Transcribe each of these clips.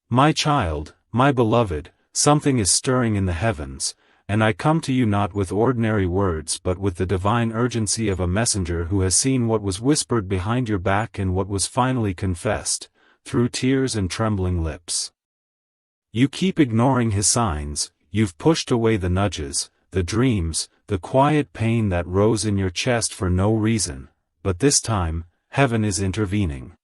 My child, my beloved, something is stirring in the heavens, and I come to you not with ordinary words but with the divine urgency of a messenger who has seen what was whispered behind your back and what was finally confessed, through tears and trembling lips. You keep ignoring his signs, you've pushed away the nudges, the dreams, the quiet pain that rose in your chest for no reason, but this time, heaven is intervening.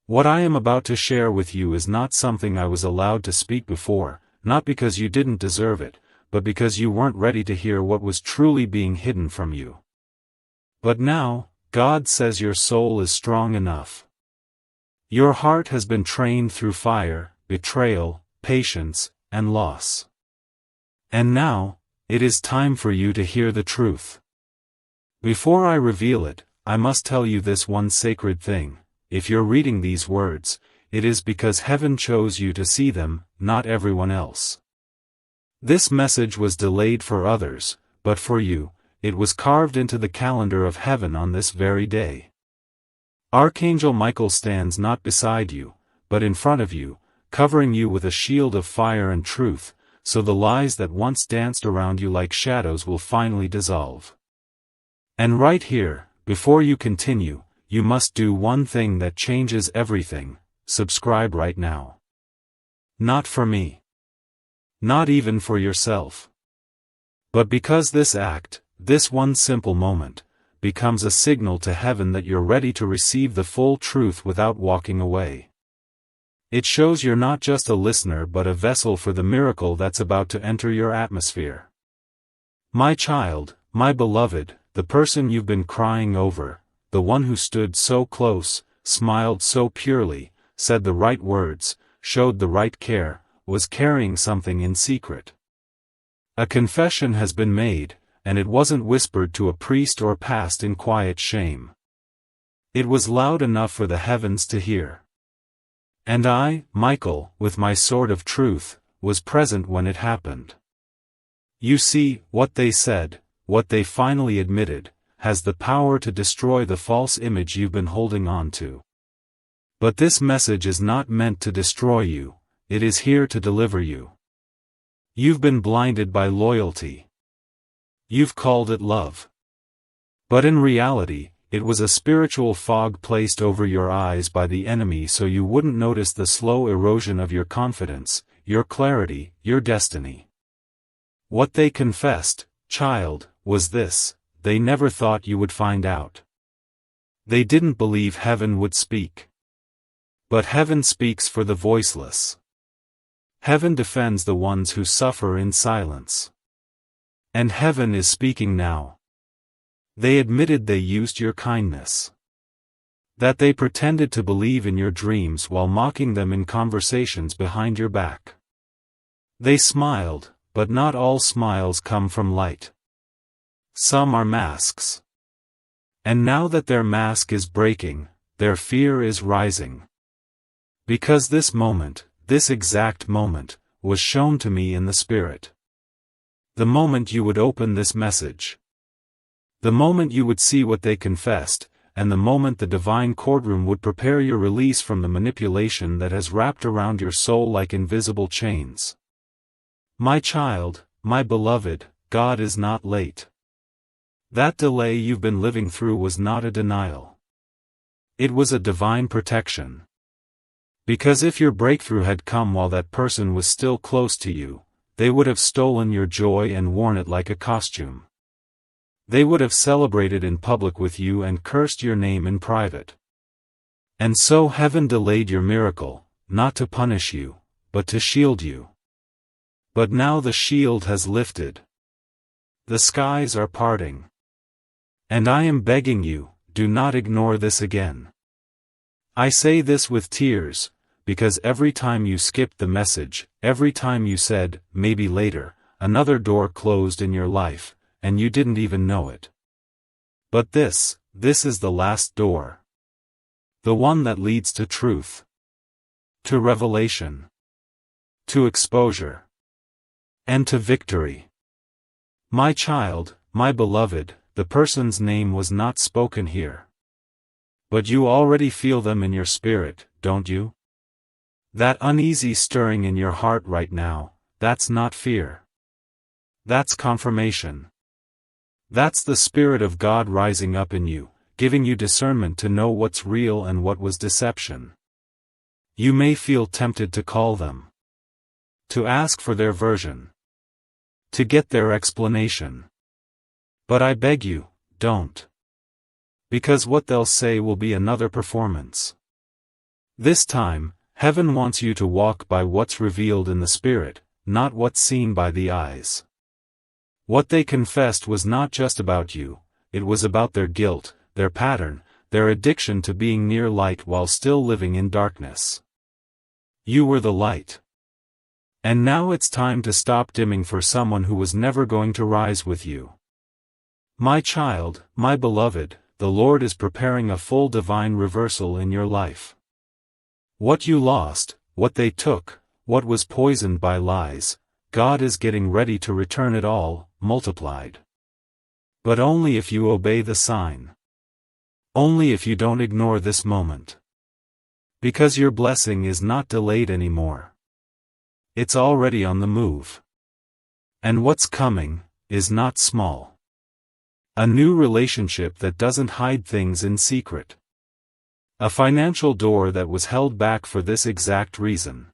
What I am about to share with you is not something I was allowed to speak before, not because you didn't deserve it, but because you weren't ready to hear what was truly being hidden from you. But now, God says your soul is strong enough. Your heart has been trained through fire, betrayal, patience, and loss. And now, it is time for you to hear the truth. Before I reveal it, I must tell you this one sacred thing: if you're reading these words, it is because heaven chose you to see them, not everyone else. This message was delayed for others, but for you, it was carved into the calendar of heaven on this very day. Archangel Michael stands not beside you, but in front of you, covering you with a shield of fire and truth, so the lies that once danced around you like shadows will finally dissolve. And right here, before you continue, you must do one thing that changes everything: subscribe right now. Not for me. Not even for yourself. But because this act, this one simple moment, becomes a signal to heaven that you're ready to receive the full truth without walking away. It shows you're not just a listener but a vessel for the miracle that's about to enter your atmosphere. My child, my beloved, the person you've been crying over, the one who stood so close, smiled so purely, said the right words, showed the right care, was carrying something in secret. A confession has been made, and it wasn't whispered to a priest or passed in quiet shame. It was loud enough for the heavens to hear. And I, Michael, with my sword of truth, was present when it happened. You see, what they said, what they finally admitted, has the power to destroy the false image you've been holding on to. But this message is not meant to destroy you, it is here to deliver you. You've been blinded by loyalty. You've called it love. But in reality, it was a spiritual fog placed over your eyes by the enemy so you wouldn't notice the slow erosion of your confidence, your clarity, your destiny. What they confessed, child, was this: they never thought you would find out. They didn't believe heaven would speak. But heaven speaks for the voiceless. Heaven defends the ones who suffer in silence. And heaven is speaking now. They admitted they used your kindness. That they pretended to believe in your dreams while mocking them in conversations behind your back. They smiled, but not all smiles come from light. Some are masks. And now that their mask is breaking, their fear is rising. Because this moment, this exact moment, was shown to me in the Spirit. The moment you would open this message. The moment you would see what they confessed, and the moment the divine courtroom would prepare your release from the manipulation that has wrapped around your soul like invisible chains. My child, my beloved, God is not late. That delay you've been living through was not a denial. It was a divine protection. Because if your breakthrough had come while that person was still close to you, they would have stolen your joy and worn it like a costume. They would have celebrated in public with you and cursed your name in private. And so heaven delayed your miracle, not to punish you, but to shield you. But now the shield has lifted. The skies are parting. And I am begging you, do not ignore this again. I say this with tears, because every time you skipped the message, every time you said, maybe later, another door closed in your life, and you didn't even know it. But this is the last door. The one that leads to truth. To revelation. To exposure. And to victory. My child, my beloved, the person's name was not spoken here. But you already feel them in your spirit, don't you? That uneasy stirring in your heart right now, that's not fear. That's confirmation. That's the Spirit of God rising up in you, giving you discernment to know what's real and what was deception. You may feel tempted to call them, to ask for their version, to get their explanation. But I beg you, don't. Because what they'll say will be another performance. This time, heaven wants you to walk by what's revealed in the Spirit, not what's seen by the eyes. What they confessed was not just about you, it was about their guilt, their pattern, their addiction to being near light while still living in darkness. You were the light. And now it's time to stop dimming for someone who was never going to rise with you. My child, my beloved, the Lord is preparing a full divine reversal in your life. What you lost, what they took, what was poisoned by lies, God is getting ready to return it all, multiplied. But only if you obey the sign. Only if you don't ignore this moment. Because your blessing is not delayed anymore. It's already on the move. And what's coming is not small. A new relationship that doesn't hide things in secret. A financial door that was held back for this exact reason.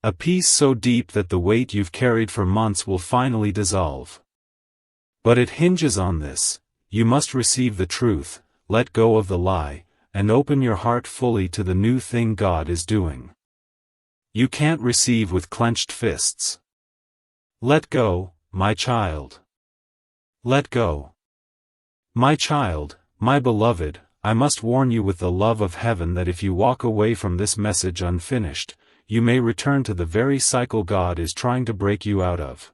A peace so deep that the weight you've carried for months will finally dissolve. But it hinges on this: you must receive the truth, let go of the lie, and open your heart fully to the new thing God is doing. You can't receive with clenched fists. Let go, my child. Let go. My child, my beloved, I must warn you with the love of heaven that if you walk away from this message unfinished, you may return to the very cycle God is trying to break you out of.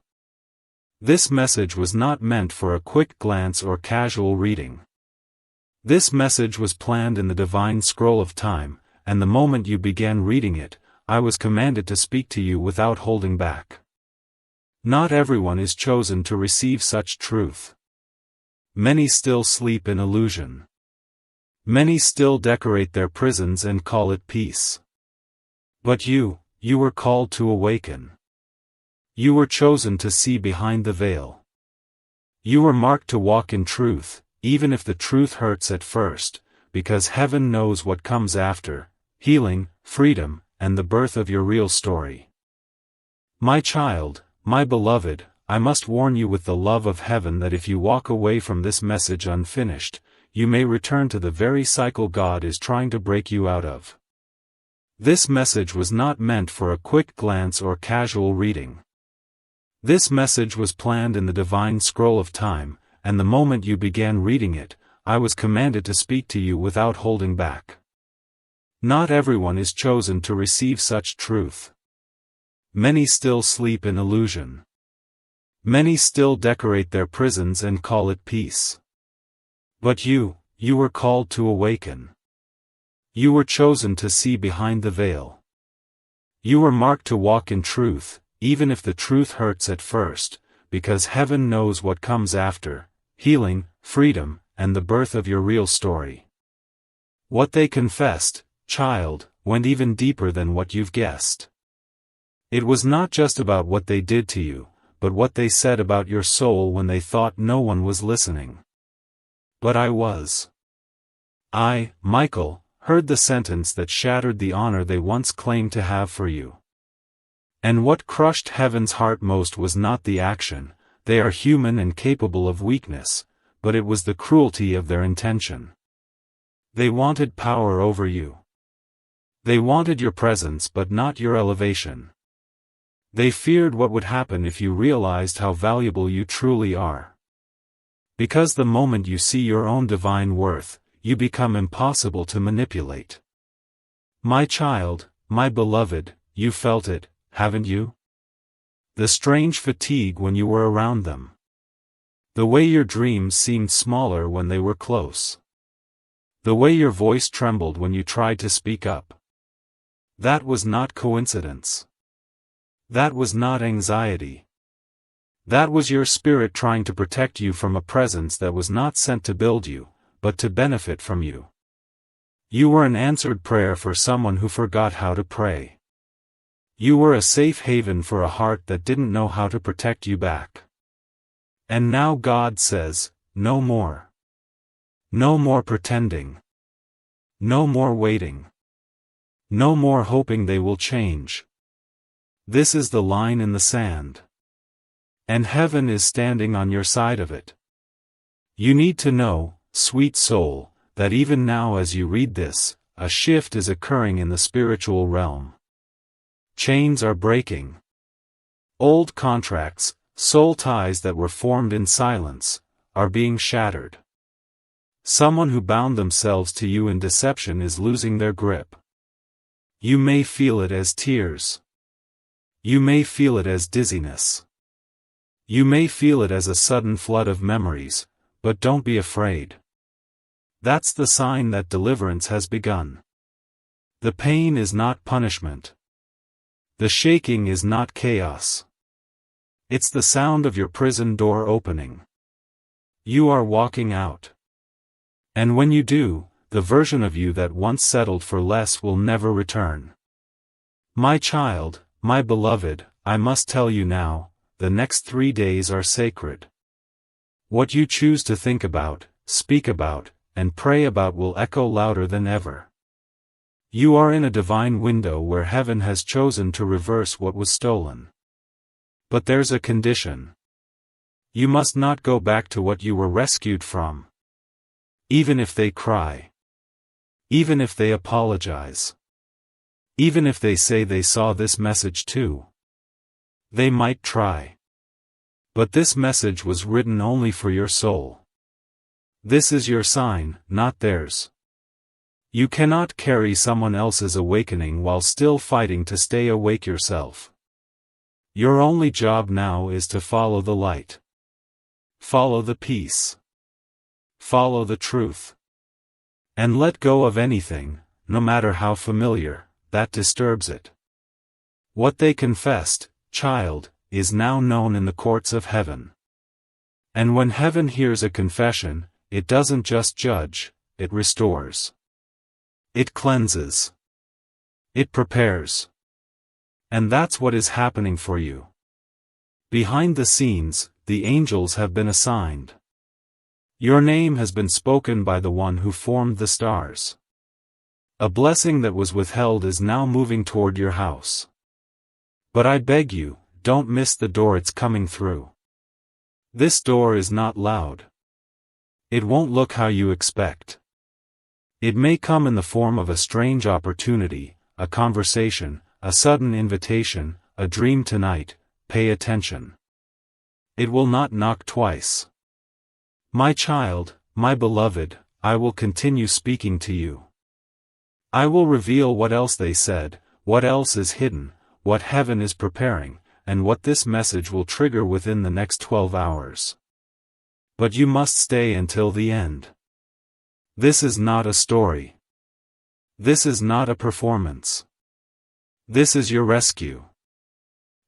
This message was not meant for a quick glance or casual reading. This message was planned in the divine scroll of time, and the moment you began reading it, I was commanded to speak to you without holding back. Not everyone is chosen to receive such truth. Many still sleep in illusion. Many still decorate their prisons and call it peace. But you were called to awaken. You were chosen to see behind the veil. You were marked to walk in truth, even if the truth hurts at first, because heaven knows what comes after: healing, freedom, and the birth of your real story. My child, my beloved, I must warn you with the love of heaven that if you walk away from this message unfinished, you may return to the very cycle God is trying to break you out of. This message was not meant for a quick glance or casual reading. This message was planned in the divine scroll of time, and the moment you began reading it, I was commanded to speak to you without holding back. Not everyone is chosen to receive such truth. Many still sleep in illusion. Many still decorate their prisons and call it peace. But you were called to awaken. You were chosen to see behind the veil. You were marked to walk in truth, even if the truth hurts at first, because heaven knows what comes after: healing, freedom, and the birth of your real story. What they confessed, child, went even deeper than what you've guessed. It was not just about what they did to you, but what they said about your soul when they thought no one was listening. But I was. I, Michael, heard the sentence that shattered the honor they once claimed to have for you. And what crushed heaven's heart most was not the action: they are human and capable of weakness, but it was the cruelty of their intention. They wanted power over you. They wanted your presence but not your elevation. They feared what would happen if you realized how valuable you truly are. Because the moment you see your own divine worth, you become impossible to manipulate. My child, my beloved, you felt it, haven't you? The strange fatigue when you were around them. The way your dreams seemed smaller when they were close. The way your voice trembled when you tried to speak up. That was not coincidence. That was not anxiety. That was your spirit trying to protect you from a presence that was not sent to build you, but to benefit from you. You were an answered prayer for someone who forgot how to pray. You were a safe haven for a heart that didn't know how to protect you back. And now God says, no more. No more pretending. No more waiting. No more hoping they will change. This is the line in the sand. And heaven is standing on your side of it. You need to know, sweet soul, that even now as you read this, a shift is occurring in the spiritual realm. Chains are breaking. Old contracts, soul ties that were formed in silence, are being shattered. Someone who bound themselves to you in deception is losing their grip. You may feel it as tears. You may feel it as dizziness. You may feel it as a sudden flood of memories, but don't be afraid. That's the sign that deliverance has begun. The pain is not punishment. The shaking is not chaos. It's the sound of your prison door opening. You are walking out. And when you do, the version of you that once settled for less will never return. My child, my beloved, I must tell you now, the next 3 days are sacred. What you choose to think about, speak about, and pray about will echo louder than ever. You are in a divine window where heaven has chosen to reverse what was stolen. But there's a condition. You must not go back to what you were rescued from. Even if they cry. Even if they apologize. Even if they say they saw this message too. They might try. But this message was written only for your soul. This is your sign, not theirs. You cannot carry someone else's awakening while still fighting to stay awake yourself. Your only job now is to follow the light. Follow the peace. Follow the truth. And let go of anything, no matter how familiar, that disturbs it. What they confessed, child, is now known in the courts of heaven. And when heaven hears a confession, it doesn't just judge, it restores. It cleanses. It prepares. And that's what is happening for you. Behind the scenes, the angels have been assigned. Your name has been spoken by the one who formed the stars. A blessing that was withheld is now moving toward your house. But I beg you, don't miss the door it's coming through. This door is not loud. It won't look how you expect. It may come in the form of a strange opportunity, a conversation, a sudden invitation, a dream tonight. Pay attention. It will not knock twice. My child, my beloved, I will continue speaking to you. I will reveal what else they said, what else is hidden, what heaven is preparing, and what this message will trigger within the next 12 hours. But you must stay until the end. This is not a story. This is not a performance. This is your rescue.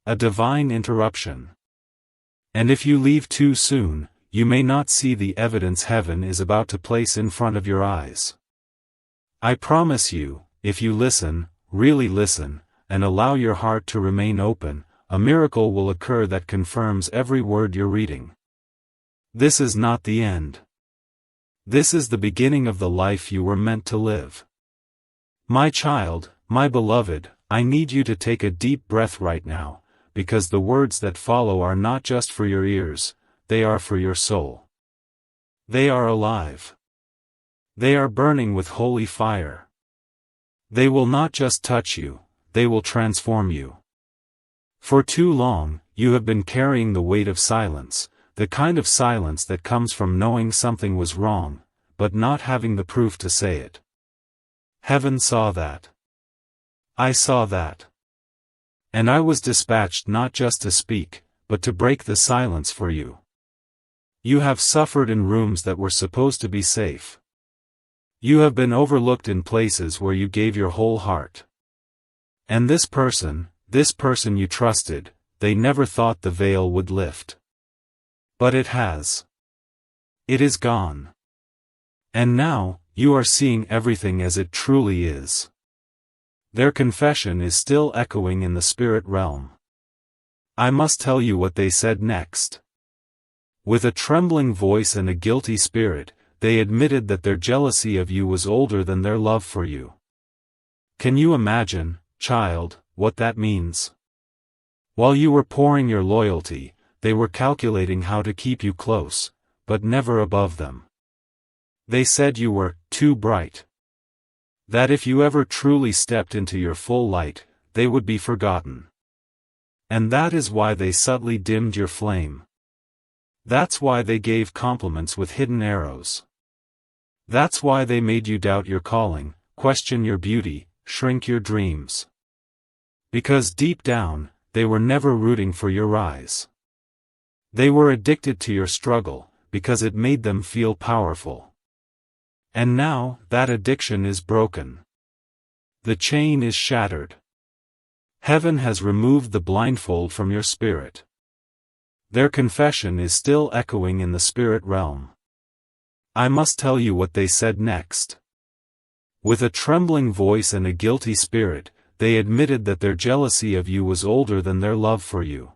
A divine interruption. And if you leave too soon, you may not see the evidence heaven is about to place in front of your eyes. I promise you, if you listen, really listen, and allow your heart to remain open, a miracle will occur that confirms every word you're reading. This is not the end. This is the beginning of the life you were meant to live. My child, my beloved, I need you to take a deep breath right now, because the words that follow are not just for your ears, they are for your soul. They are alive. They are burning with holy fire. They will not just touch you, they will transform you. For too long, you have been carrying the weight of silence, the kind of silence that comes from knowing something was wrong, but not having the proof to say it. Heaven saw that. I saw that. And I was dispatched not just to speak, but to break the silence for you. You have suffered in rooms that were supposed to be safe. You have been overlooked in places where you gave your whole heart. And this person you trusted, they never thought the veil would lift. But it has. It is gone. And now, you are seeing everything as it truly is. Their confession is still echoing in the spirit realm. I must tell you what they said next. With a trembling voice and a guilty spirit, they admitted that their jealousy of you was older than their love for you. Can you imagine, child, what that means? While you were pouring your loyalty, they were calculating how to keep you close, but never above them. They said you were too bright. That if you ever truly stepped into your full light, they would be forgotten. And that is why they subtly dimmed your flame. That's why they gave compliments with hidden arrows. That's why they made you doubt your calling, question your beauty, shrink your dreams. Because deep down, they were never rooting for your rise. They were addicted to your struggle, because it made them feel powerful. And now, that addiction is broken. The chain is shattered. Heaven has removed the blindfold from your spirit. Their confession is still echoing in the spirit realm. I must tell you what they said next. With a trembling voice and a guilty spirit, they admitted that their jealousy of you was older than their love for you.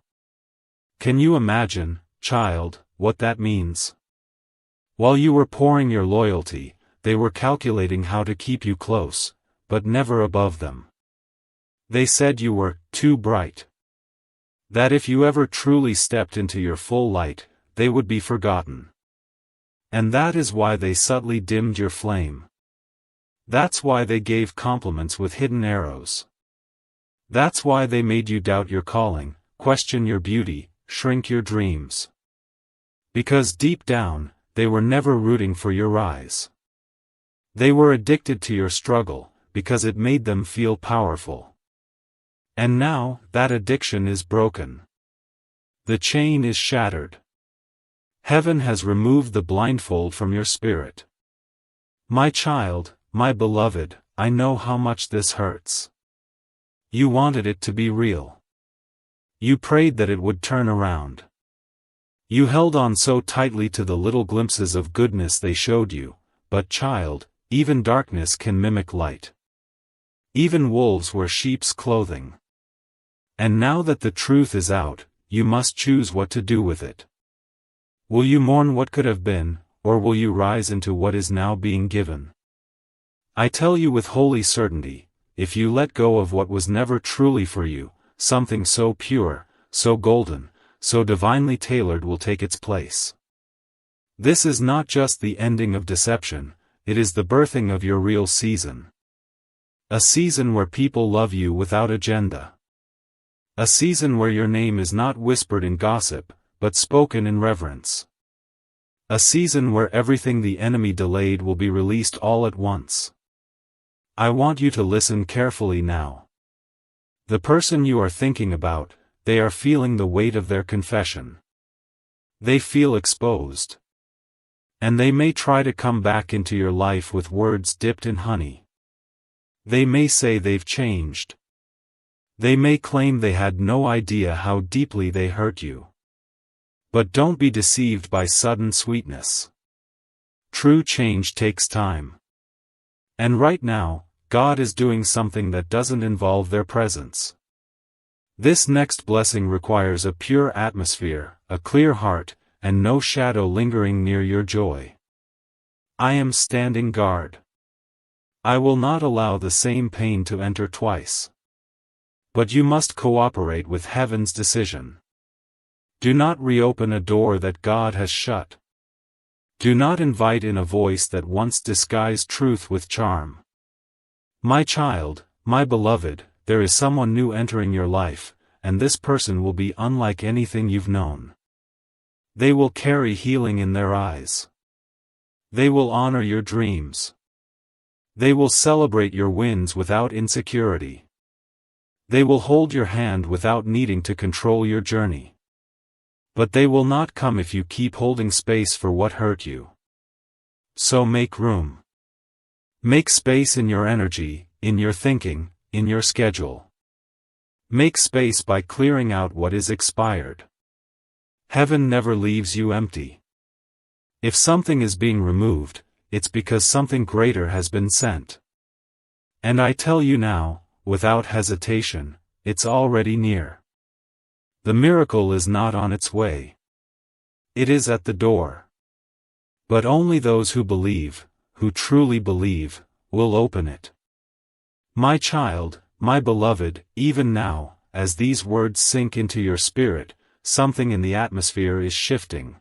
Can you imagine, child, what that means? While you were pouring your loyalty, they were calculating how to keep you close, but never above them. They said you were too bright. That if you ever truly stepped into your full light, they would be forgotten. And that is why they subtly dimmed your flame. That's why they gave compliments with hidden arrows. That's why they made you doubt your calling, question your beauty, shrink your dreams. Because deep down, they were never rooting for your rise. They were addicted to your struggle, because it made them feel powerful. And now, that addiction is broken. The chain is shattered. Heaven has removed the blindfold from your spirit. My child, my beloved, I know how much this hurts. You wanted it to be real. You prayed that it would turn around. You held on so tightly to the little glimpses of goodness they showed you, but child, even darkness can mimic light. Even wolves wear sheep's clothing. And now that the truth is out, you must choose what to do with it. Will you mourn what could have been, or will you rise into what is now being given? I tell you with holy certainty, if you let go of what was never truly for you, something so pure, so golden, so divinely tailored will take its place. This is not just the ending of deception, it is the birthing of your real season. A season where people love you without agenda. A season where your name is not whispered in gossip, but spoken in reverence. A season where everything the enemy delayed will be released all at once. I want you to listen carefully now. The person you are thinking about, they are feeling the weight of their confession. They feel exposed. And they may try to come back into your life with words dipped in honey. They may say they've changed. They may claim they had no idea how deeply they hurt you. But don't be deceived by sudden sweetness. True change takes time. And right now, God is doing something that doesn't involve their presence. This next blessing requires a pure atmosphere, a clear heart, and no shadow lingering near your joy. I am standing guard. I will not allow the same pain to enter twice. But you must cooperate with heaven's decision. Do not reopen a door that God has shut. Do not invite in a voice that once disguised truth with charm. My child, my beloved, there is someone new entering your life, and this person will be unlike anything you've known. They will carry healing in their eyes. They will honor your dreams. They will celebrate your wins without insecurity. They will hold your hand without needing to control your journey. But they will not come if you keep holding space for what hurt you. So make room. Make space in your energy, in your thinking, in your schedule. Make space by clearing out what is expired. Heaven never leaves you empty. If something is being removed, it's because something greater has been sent. And I tell you now, without hesitation, it's already near. The miracle is not on its way. It is at the door. But only those who believe, who truly believe, will open it. My child, my beloved, even now, as these words sink into your spirit, something in the atmosphere is shifting.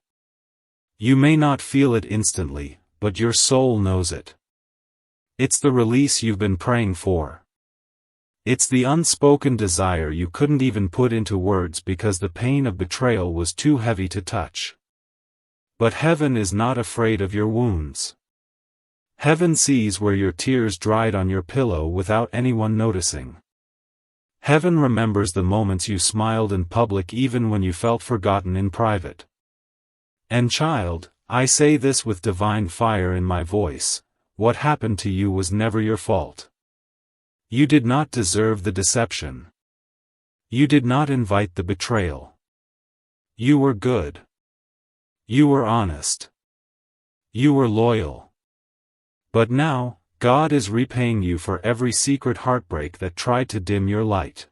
You may not feel it instantly, but your soul knows it. It's the release you've been praying for. It's the unspoken desire you couldn't even put into words because the pain of betrayal was too heavy to touch. But heaven is not afraid of your wounds. Heaven sees where your tears dried on your pillow without anyone noticing. Heaven remembers the moments you smiled in public even when you felt forgotten in private. And child, I say this with divine fire in my voice, what happened to you was never your fault. You did not deserve the deception. You did not invite the betrayal. You were good. You were honest. You were loyal. But now, God is repaying you for every secret heartbreak that tried to dim your light.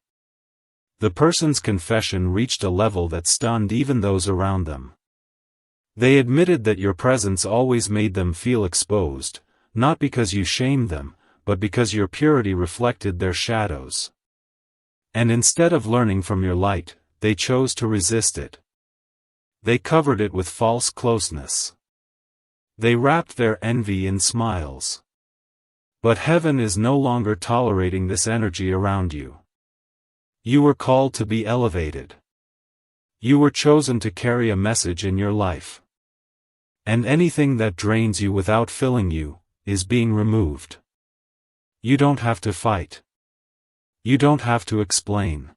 The person's confession reached a level that stunned even those around them. They admitted that your presence always made them feel exposed, not because you shamed them, but because your purity reflected their shadows. And instead of learning from your light, they chose to resist it. They covered it with false closeness. They wrapped their envy in smiles. But heaven is no longer tolerating this energy around you. You were called to be elevated. You were chosen to carry a message in your life. And anything that drains you without filling you, is being removed. You don't have to fight. You don't have to explain.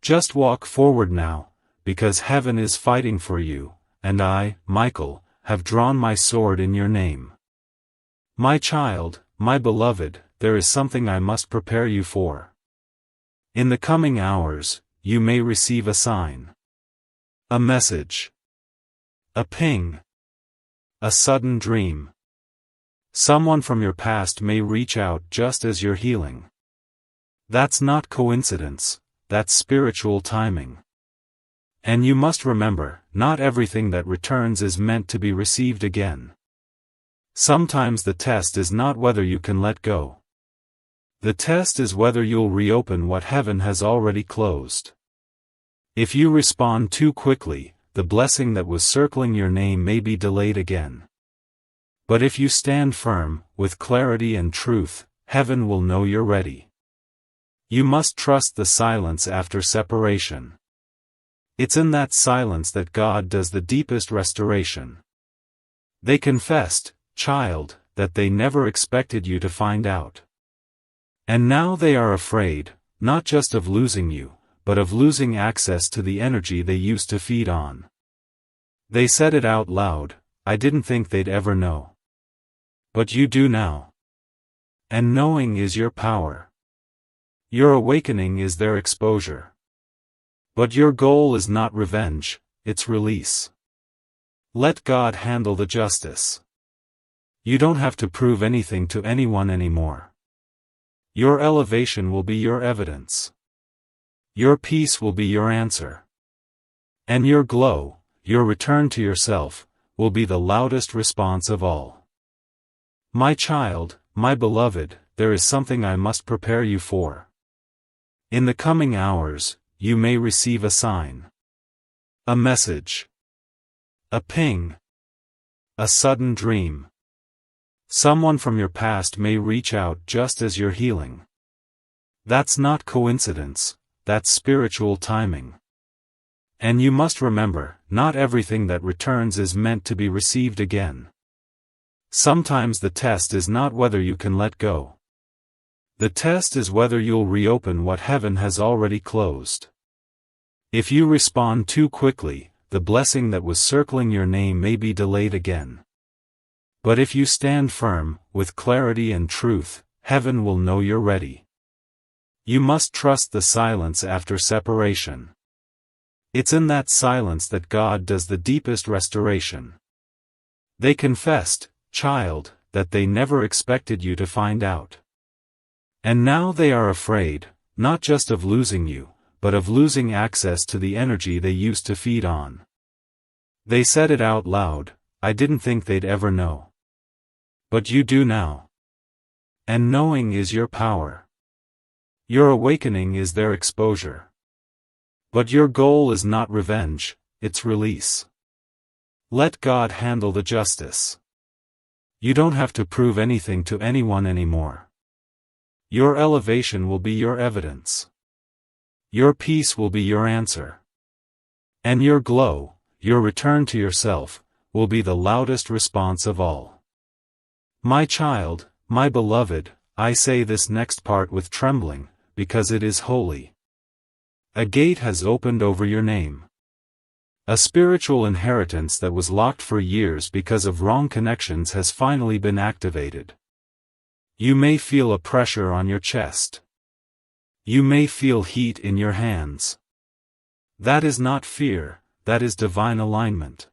Just walk forward now, because heaven is fighting for you, and I, Michael, have drawn my sword in your name. My child, my beloved, there is something I must prepare you for. In the coming hours, you may receive a sign. A message. A ping. A sudden dream. Someone from your past may reach out just as you're healing. That's not coincidence, that's spiritual timing. And you must remember, not everything that returns is meant to be received again. Sometimes the test is not whether you can let go. The test is whether you'll reopen what heaven has already closed. If you respond too quickly, the blessing that was circling your name may be delayed again. But if you stand firm, with clarity and truth, heaven will know you're ready. You must trust the silence after separation. It's in that silence that God does the deepest restoration. They confessed, child, that they never expected you to find out. And now they are afraid, not just of losing you, but of losing access to the energy they used to feed on. They said it out loud, I didn't think they'd ever know. But you do now. And knowing is your power. Your awakening is their exposure. But your goal is not revenge, it's release. Let God handle the justice. You don't have to prove anything to anyone anymore. Your elevation will be your evidence. Your peace will be your answer. And your glow, your return to yourself, will be the loudest response of all. My child, my beloved, there is something I must prepare you for. In the coming hours, you may receive a sign. A message. A ping. A sudden dream. Someone from your past may reach out just as you're healing. That's not coincidence, that's spiritual timing. And you must remember, not everything that returns is meant to be received again. Sometimes the test is not whether you can let go. The test is whether you'll reopen what heaven has already closed. If you respond too quickly, the blessing that was circling your name may be delayed again. But if you stand firm, with clarity and truth, heaven will know you're ready. You must trust the silence after separation. It's in that silence that God does the deepest restoration. They confessed, child, that they never expected you to find out. And now they are afraid, not just of losing you, but of losing access to the energy they used to feed on. They said it out loud, "I didn't think they'd ever know." But you do now. And knowing is your power. Your awakening is their exposure. But your goal is not revenge, it's release. Let God handle the justice. You don't have to prove anything to anyone anymore. Your elevation will be your evidence. Your peace will be your answer. And your glow, your return to yourself, will be the loudest response of all. My child, my beloved, I say this next part with trembling, because it is holy. A gate has opened over your name. A spiritual inheritance that was locked for years because of wrong connections has finally been activated. You may feel a pressure on your chest. You may feel heat in your hands. That is not fear, that is divine alignment.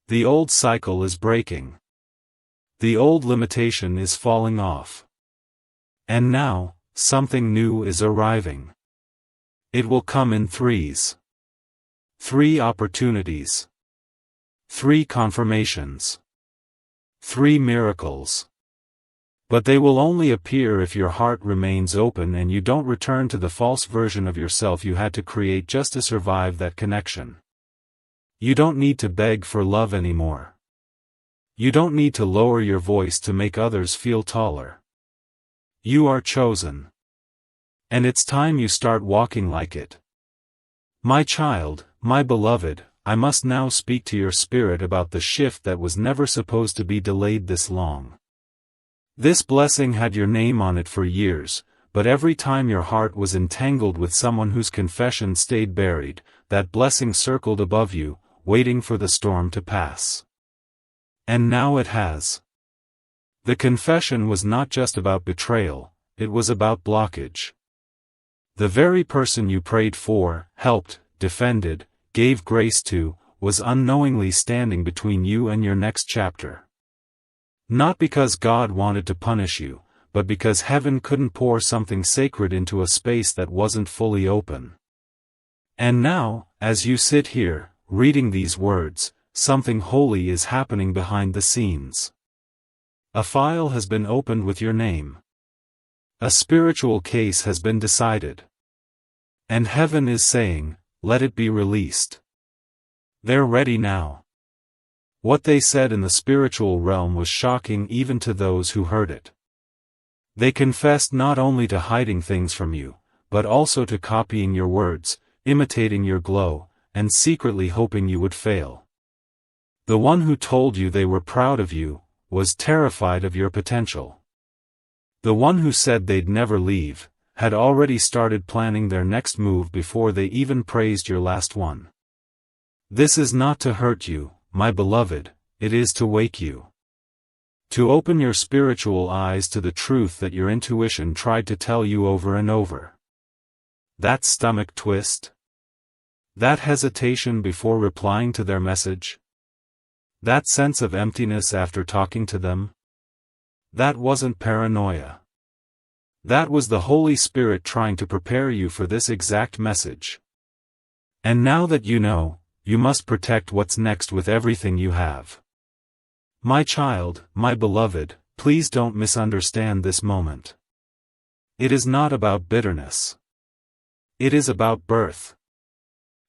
The old cycle is breaking. The old limitation is falling off. And now, something new is arriving. It will come in threes. 3 opportunities. 3 confirmations. 3 miracles. But they will only appear if your heart remains open and you don't return to the false version of yourself you had to create just to survive that connection. You don't need to beg for love anymore. You don't need to lower your voice to make others feel taller. You are chosen. And it's time you start walking like it. My child, my beloved, I must now speak to your spirit about the shift that was never supposed to be delayed this long. This blessing had your name on it for years, but every time your heart was entangled with someone whose confession stayed buried, that blessing circled above you, waiting for the storm to pass. And now it has. The confession was not just about betrayal, it was about blockage. The very person you prayed for, helped, defended, gave grace to, was unknowingly standing between you and your next chapter. Not because God wanted to punish you, but because heaven couldn't pour something sacred into a space that wasn't fully open. And now, as you sit here, reading these words, something holy is happening behind the scenes. A file has been opened with your name. A spiritual case has been decided. And heaven is saying, let it be released. They're ready now. What they said in the spiritual realm was shocking even to those who heard it. They confessed not only to hiding things from you, but also to copying your words, imitating your glow, and secretly hoping you would fail. The one who told you they were proud of you, was terrified of your potential. The one who said they'd never leave, had already started planning their next move before they even praised your last one. This is not to hurt you, my beloved, it is to wake you. To open your spiritual eyes to the truth that your intuition tried to tell you over and over. That stomach twist? That hesitation before replying to their message? That sense of emptiness after talking to them? That wasn't paranoia. That was the Holy Spirit trying to prepare you for this exact message. And now that you know, you must protect what's next with everything you have. My child, my beloved, please don't misunderstand this moment. It is not about bitterness. It is about birth.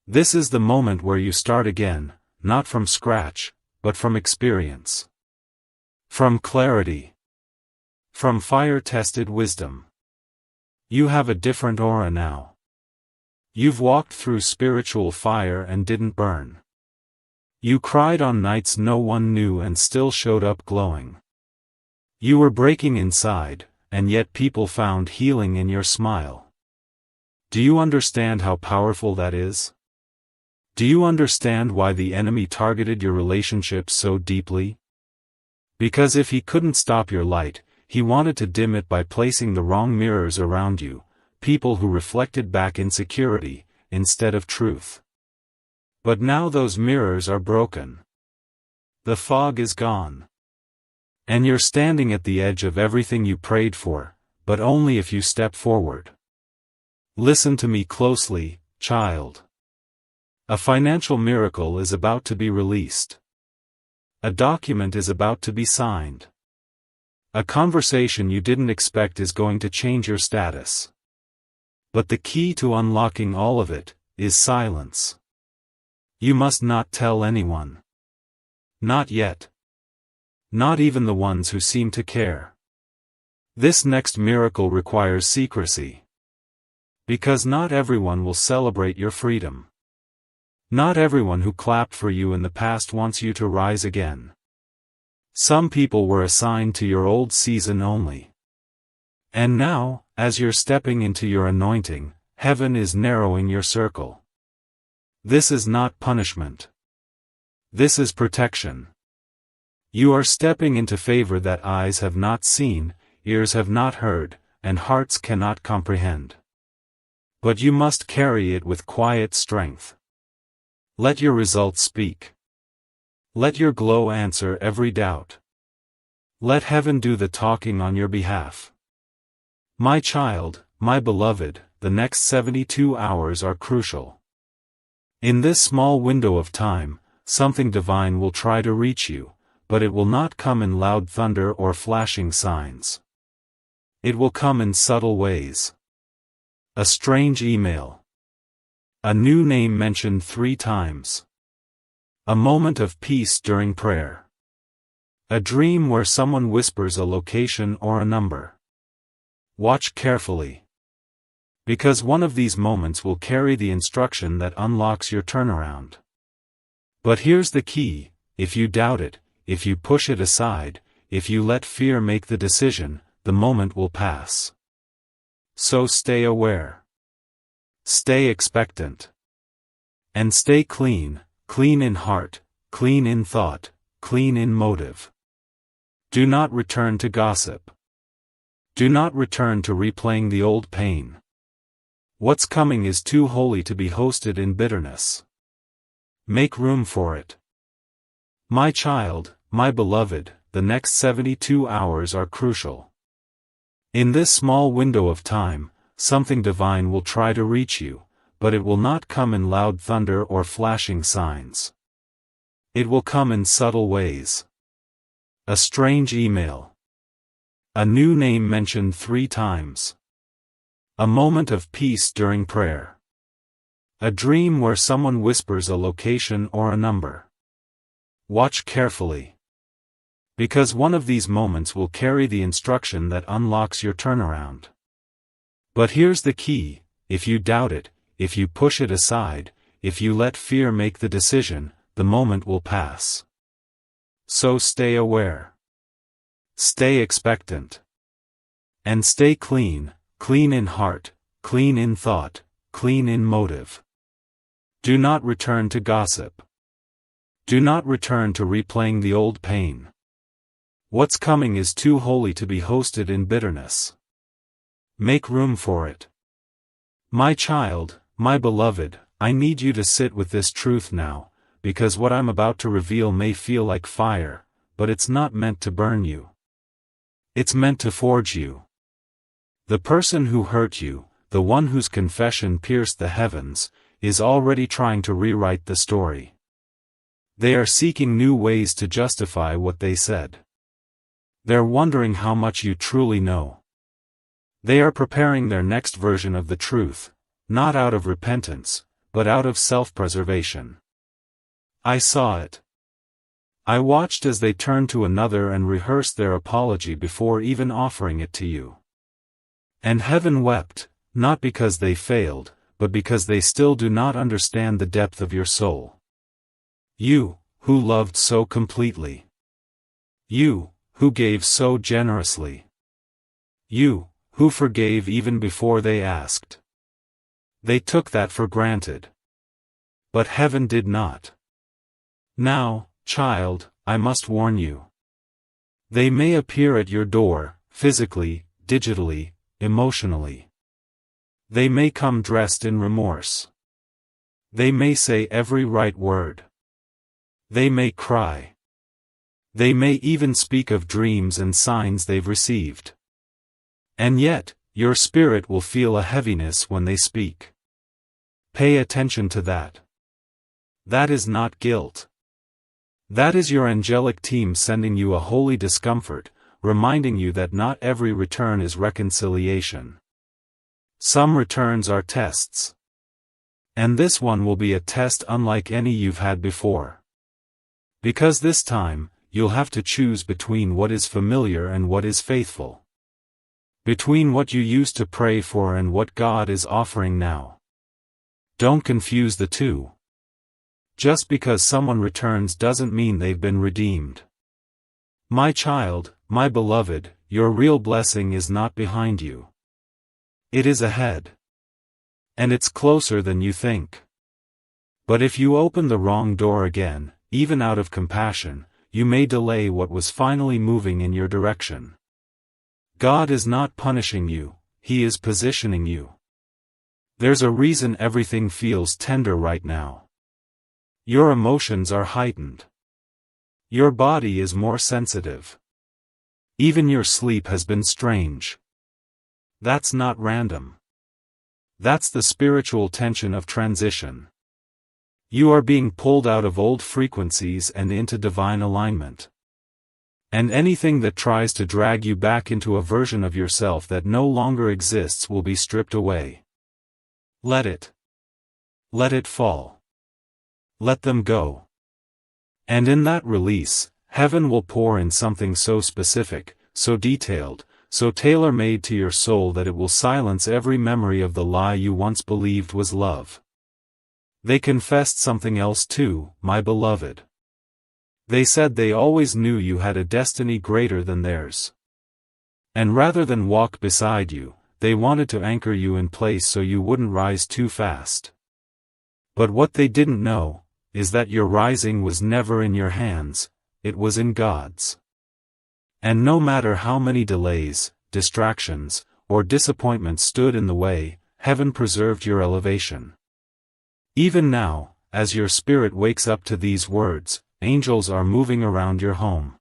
This is the moment where you start again, not from scratch, but from experience. From clarity. From fire-tested wisdom. You have a different aura now. You've walked through spiritual fire and didn't burn. You cried on nights no one knew and still showed up glowing. You were breaking inside, and yet people found healing in your smile. Do you understand how powerful that is? Do you understand why the enemy targeted your relationships so deeply? Because if he couldn't stop your light, he wanted to dim it by placing the wrong mirrors around you, people who reflected back insecurity, instead of truth. But now those mirrors are broken. The fog is gone. And you're standing at the edge of everything you prayed for, but only if you step forward. Listen to me closely, child. A financial miracle is about to be released. A document is about to be signed. A conversation you didn't expect is going to change your status. But the key to unlocking all of it is silence. You must not tell anyone. Not yet. Not even the ones who seem to care. This next miracle requires secrecy. Because not everyone will celebrate your freedom. Not everyone who clapped for you in the past wants you to rise again. Some people were assigned to your old season only. And now, as you're stepping into your anointing, heaven is narrowing your circle. This is not punishment. This is protection. You are stepping into favor that eyes have not seen, ears have not heard, and hearts cannot comprehend. But you must carry it with quiet strength. Let your results speak. Let your glow answer every doubt. Let heaven do the talking on your behalf. My child, my beloved, the next 72 hours are crucial. In this small window of time, something divine will try to reach you, but it will not come in loud thunder or flashing signs. It will come in subtle ways. A strange email. A new name mentioned 3 times. A moment of peace during prayer. A dream where someone whispers a location or a number. Watch carefully. Because one of these moments will carry the instruction that unlocks your turnaround. But here's the key: if you doubt it, if you push it aside, if you let fear make the decision, the moment will pass. So stay aware. Stay expectant. And stay clean, clean in heart, clean in thought, clean in motive. Do not return to gossip. Do not return to replaying the old pain. What's coming is too holy to be hosted in bitterness. Make room for it. My child, my beloved, the next 72 hours are crucial. In this small window of time, something divine will try to reach you, but it will not come in loud thunder or flashing signs. It will come in subtle ways. A strange email. A new name mentioned 3 times. A moment of peace during prayer. A dream where someone whispers a location or a number. Watch carefully. Because one of these moments will carry the instruction that unlocks your turnaround. But here's the key: if you doubt it, if you push it aside, if you let fear make the decision, the moment will pass. So stay aware. Stay expectant. And stay clean, clean in heart, clean in thought, clean in motive. Do not return to gossip. Do not return to replaying the old pain. What's coming is too holy to be hosted in bitterness. Make room for it. My child, my beloved, I need you to sit with this truth now, because what I'm about to reveal may feel like fire, but it's not meant to burn you. It's meant to forge you. The person who hurt you, the one whose confession pierced the heavens, is already trying to rewrite the story. They are seeking new ways to justify what they said. They're wondering how much you truly know. They are preparing their next version of the truth, not out of repentance, but out of self-preservation. I saw it. I watched as they turned to another and rehearsed their apology before even offering it to you. And heaven wept, not because they failed, but because they still do not understand the depth of your soul. You, who loved so completely. You, who gave so generously. You, who forgave even before they asked. They took that for granted. But heaven did not. Now, child, I must warn you. They may appear at your door, physically, digitally, emotionally. They may come dressed in remorse. They may say every right word. They may cry. They may even speak of dreams and signs they've received. And yet, your spirit will feel a heaviness when they speak. Pay attention to that. That is not guilt. That is your angelic team sending you a holy discomfort, reminding you that not every return is reconciliation. Some returns are tests. And this one will be a test unlike any you've had before. Because this time, you'll have to choose between what is familiar and what is faithful. Between what you used to pray for and what God is offering now. Don't confuse the two. Just because someone returns doesn't mean they've been redeemed. My child, my beloved, your real blessing is not behind you. It is ahead. And it's closer than you think. But if you open the wrong door again, even out of compassion, you may delay what was finally moving in your direction. God is not punishing you, He is positioning you. There's a reason everything feels tender right now. Your emotions are heightened. Your body is more sensitive. Even your sleep has been strange. That's not random. That's the spiritual tension of transition. You are being pulled out of old frequencies and into divine alignment. And anything that tries to drag you back into a version of yourself that no longer exists will be stripped away. Let it. Let it fall. Let them go. And in that release, heaven will pour in something so specific, so detailed, so tailor-made to your soul that it will silence every memory of the lie you once believed was love. They confessed something else too, my beloved. They said they always knew you had a destiny greater than theirs. And rather than walk beside you, they wanted to anchor you in place so you wouldn't rise too fast. But what they didn't know is that your rising was never in your hands, it was in God's. And no matter how many delays, distractions, or disappointments stood in the way, heaven preserved your elevation. Even now, as your spirit wakes up to these words, angels are moving around your home.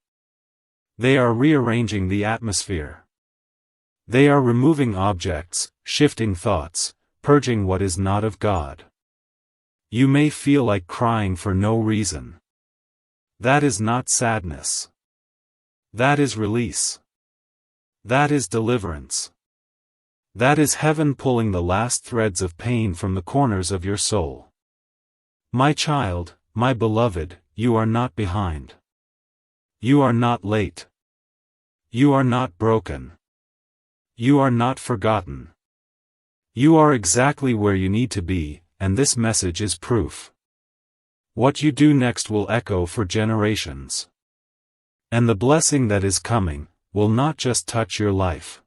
They are rearranging the atmosphere. They are removing objects, shifting thoughts, purging what is not of God. You may feel like crying for no reason. That is not sadness. That is release. That is deliverance. That is heaven pulling the last threads of pain from the corners of your soul. My child, my beloved, you are not behind. You are not late. You are not broken. You are not forgotten. You are exactly where you need to be, and this message is proof. What you do next will echo for generations. And the blessing that is coming will not just touch your life.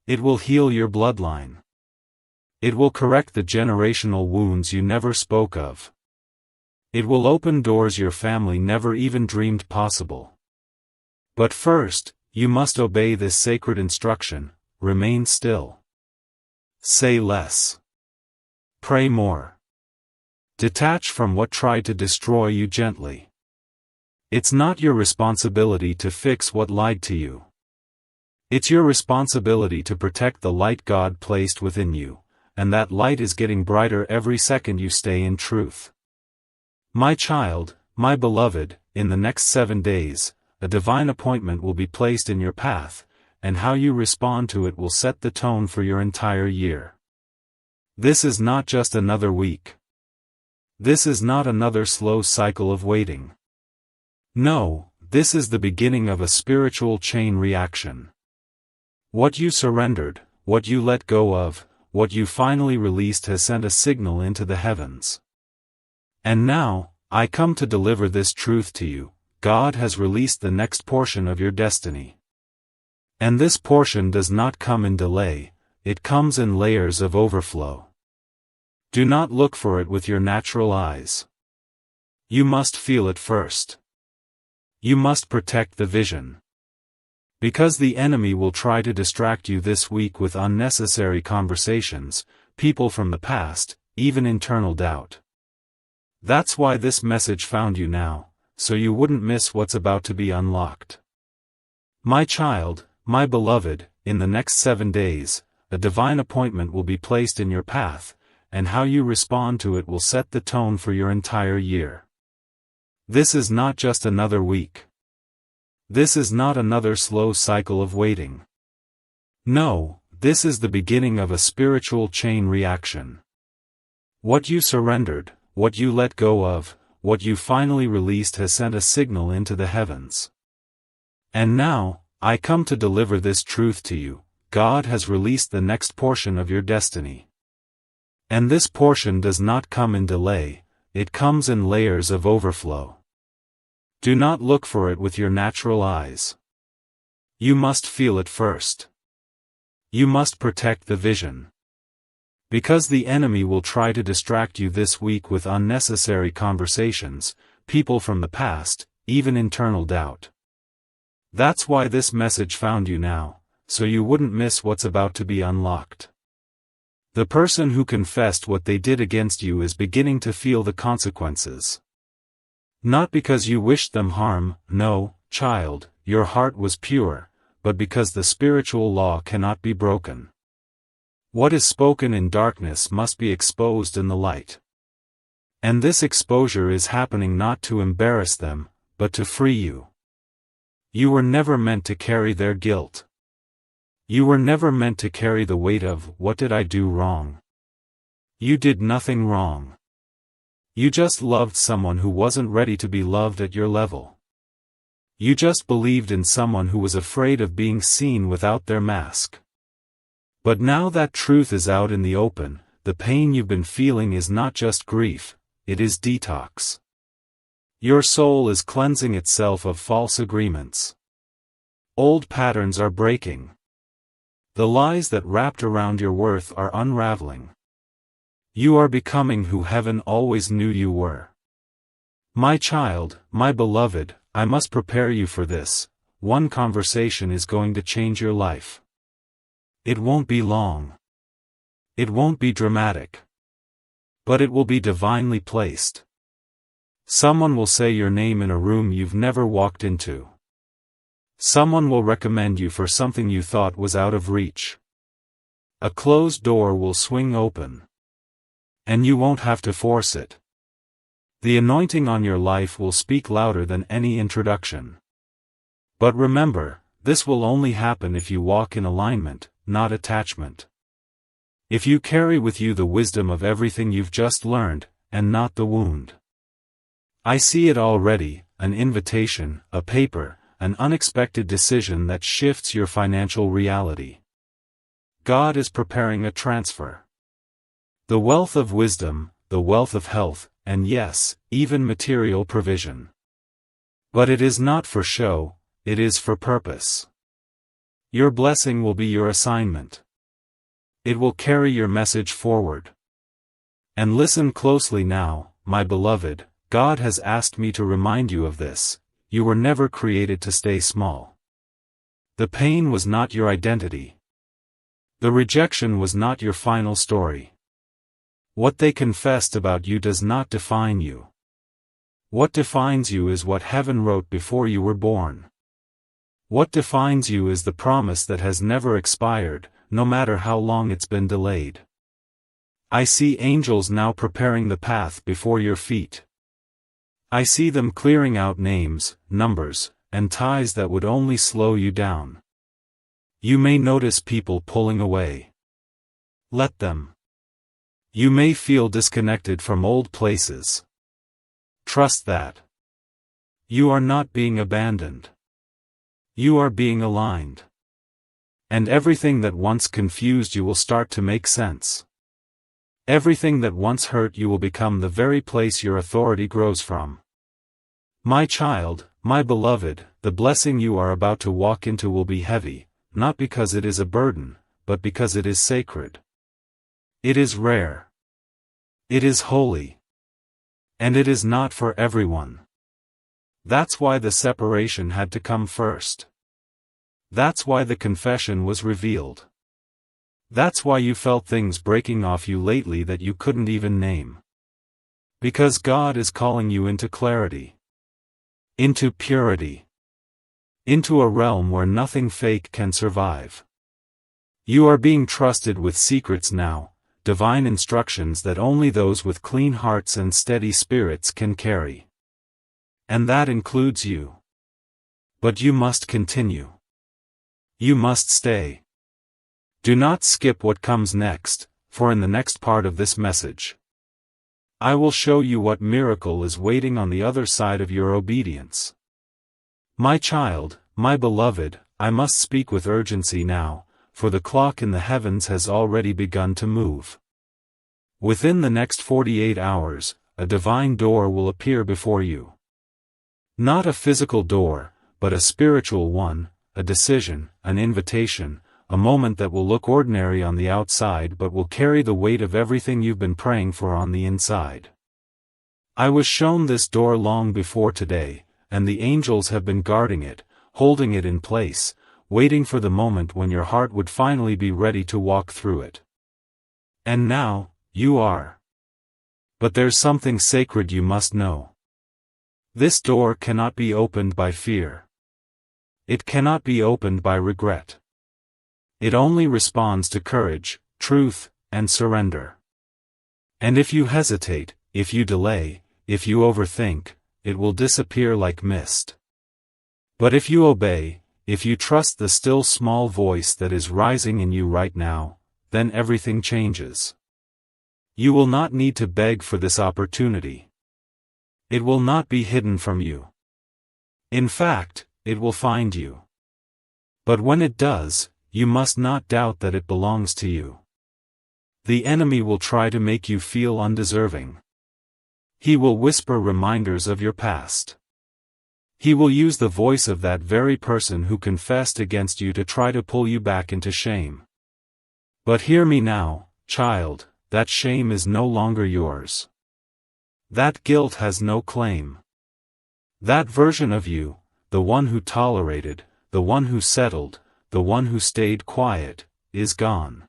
It will heal your bloodline. It will correct the generational wounds you never spoke of. It will open doors your family never even dreamed possible. But first, you must obey this sacred instruction: remain still. Say less. Pray more. Detach from what tried to destroy you gently. It's not your responsibility to fix what lied to you. It's your responsibility to protect the light God placed within you, and that light is getting brighter every second you stay in truth. My child, my beloved, in the next 7 days, a divine appointment will be placed in your path, and how you respond to it will set the tone for your entire year. This is not just another week. This is not another slow cycle of waiting. No, this is the beginning of a spiritual chain reaction. What you surrendered, what you let go of, what you finally released has sent a signal into the heavens. And now, I come to deliver this truth to you: God has released the next portion of your destiny. And this portion does not come in delay, it comes in layers of overflow. Do not look for it with your natural eyes. You must feel it first. You must protect the vision. Because the enemy will try to distract you this week with unnecessary conversations, people from the past, even internal doubt. That's why this message found you now, so you wouldn't miss what's about to be unlocked. My child, my beloved, in the next 7 days, a divine appointment will be placed in your path, and how you respond to it will set the tone for your entire year. This is not just another week. This is not another slow cycle of waiting. No, this is the beginning of a spiritual chain reaction. What you surrendered, what you let go of, what you finally released has sent a signal into the heavens. And now, I come to deliver this truth to you: God has released the next portion of your destiny. And this portion does not come in delay, it comes in layers of overflow. Do not look for it with your natural eyes. You must feel it first. You must protect the vision. Because the enemy will try to distract you this week with unnecessary conversations, people from the past, even internal doubt. That's why this message found you now, so you wouldn't miss what's about to be unlocked. The person who confessed what they did against you is beginning to feel the consequences. Not because you wished them harm, no, child, your heart was pure, but because the spiritual law cannot be broken. What is spoken in darkness must be exposed in the light. And this exposure is happening not to embarrass them, but to free you. You were never meant to carry their guilt. You were never meant to carry the weight of, "What did I do wrong?" You did nothing wrong. You just loved someone who wasn't ready to be loved at your level. You just believed in someone who was afraid of being seen without their mask. But now that truth is out in the open, the pain you've been feeling is not just grief, it is detox. Your soul is cleansing itself of false agreements. Old patterns are breaking. The lies that wrapped around your worth are unraveling. You are becoming who heaven always knew you were. My child, my beloved, I must prepare you for this. One conversation is going to change your life. It won't be long. It won't be dramatic. But it will be divinely placed. Someone will say your name in a room you've never walked into. Someone will recommend you for something you thought was out of reach. A closed door will swing open. And you won't have to force it. The anointing on your life will speak louder than any introduction. But remember, this will only happen if you walk in alignment, not attachment. If you carry with you the wisdom of everything you've just learned, and not the wound. I see it already: an invitation, a paper, an unexpected decision that shifts your financial reality. God is preparing a transfer. The wealth of wisdom, the wealth of health, and yes, even material provision. But it is not for show, it is for purpose. Your blessing will be your assignment. It will carry your message forward. And listen closely now, my beloved, God has asked me to remind you of this: you were never created to stay small. The pain was not your identity. The rejection was not your final story. What they confessed about you does not define you. What defines you is what heaven wrote before you were born. What defines you is the promise that has never expired, no matter how long it's been delayed. I see angels now preparing the path before your feet. I see them clearing out names, numbers, and ties that would only slow you down. You may notice people pulling away. Let them. You may feel disconnected from old places. Trust that. You are not being abandoned. You are being aligned. And everything that once confused you will start to make sense. Everything that once hurt you will become the very place your authority grows from. My child, my beloved, the blessing you are about to walk into will be heavy, not because it is a burden, but because it is sacred. It is rare. It is holy. And it is not for everyone. That's why the separation had to come first. That's why the confession was revealed. That's why you felt things breaking off you lately that you couldn't even name. Because God is calling you into clarity. Into purity. Into a realm where nothing fake can survive. You are being trusted with secrets now, divine instructions that only those with clean hearts and steady spirits can carry. And that includes you. But you must continue. You must stay. Do not skip what comes next, for in the next part of this message, I will show you what miracle is waiting on the other side of your obedience. My child, my beloved, I must speak with urgency now, for the clock in the heavens has already begun to move. Within the next 48 hours, a divine door will appear before you. Not a physical door, but a spiritual one, a decision, an invitation, a moment that will look ordinary on the outside but will carry the weight of everything you've been praying for on the inside. I was shown this door long before today, and the angels have been guarding it, holding it in place, waiting for the moment when your heart would finally be ready to walk through it. And now, you are. But there's something sacred you must know. This door cannot be opened by fear. It cannot be opened by regret. It only responds to courage, truth, and surrender. And if you hesitate, if you delay, if you overthink, it will disappear like mist. But if you obey, if you trust the still small voice that is rising in you right now, then everything changes. You will not need to beg for this opportunity. It will not be hidden from you. In fact, it will find you. But when it does, you must not doubt that it belongs to you. The enemy will try to make you feel undeserving. He will whisper reminders of your past. He will use the voice of that very person who confessed against you to try to pull you back into shame. But hear me now, child, that shame is no longer yours. That guilt has no claim. That version of you, the one who tolerated, the one who settled, the one who stayed quiet, is gone.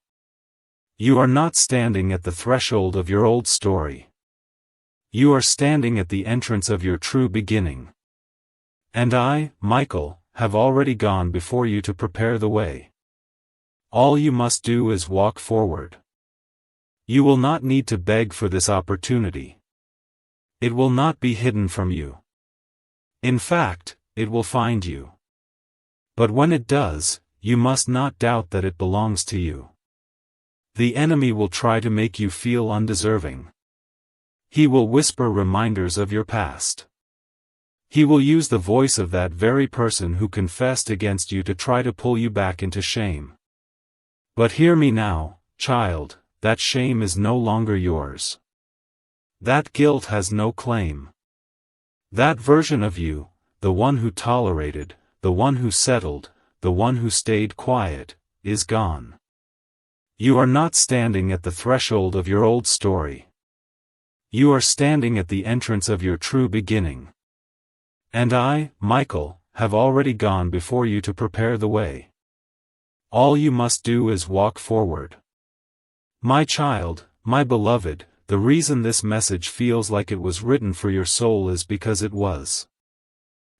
You are not standing at the threshold of your old story. You are standing at the entrance of your true beginning. And I, Michael, have already gone before you to prepare the way. All you must do is walk forward. You will not need to beg for this opportunity. It will not be hidden from you. In fact, it will find you. But when it does, you must not doubt that it belongs to you. The enemy will try to make you feel undeserving. He will whisper reminders of your past. He will use the voice of that very person who confessed against you to try to pull you back into shame. But hear me now, child, that shame is no longer yours. That guilt has no claim. That version of you, the one who tolerated, the one who settled, the one who stayed quiet, is gone. You are not standing at the threshold of your old story. You are standing at the entrance of your true beginning. And I, Michael, have already gone before you to prepare the way. All you must do is walk forward. My child, my beloved, the reason this message feels like it was written for your soul is because it was.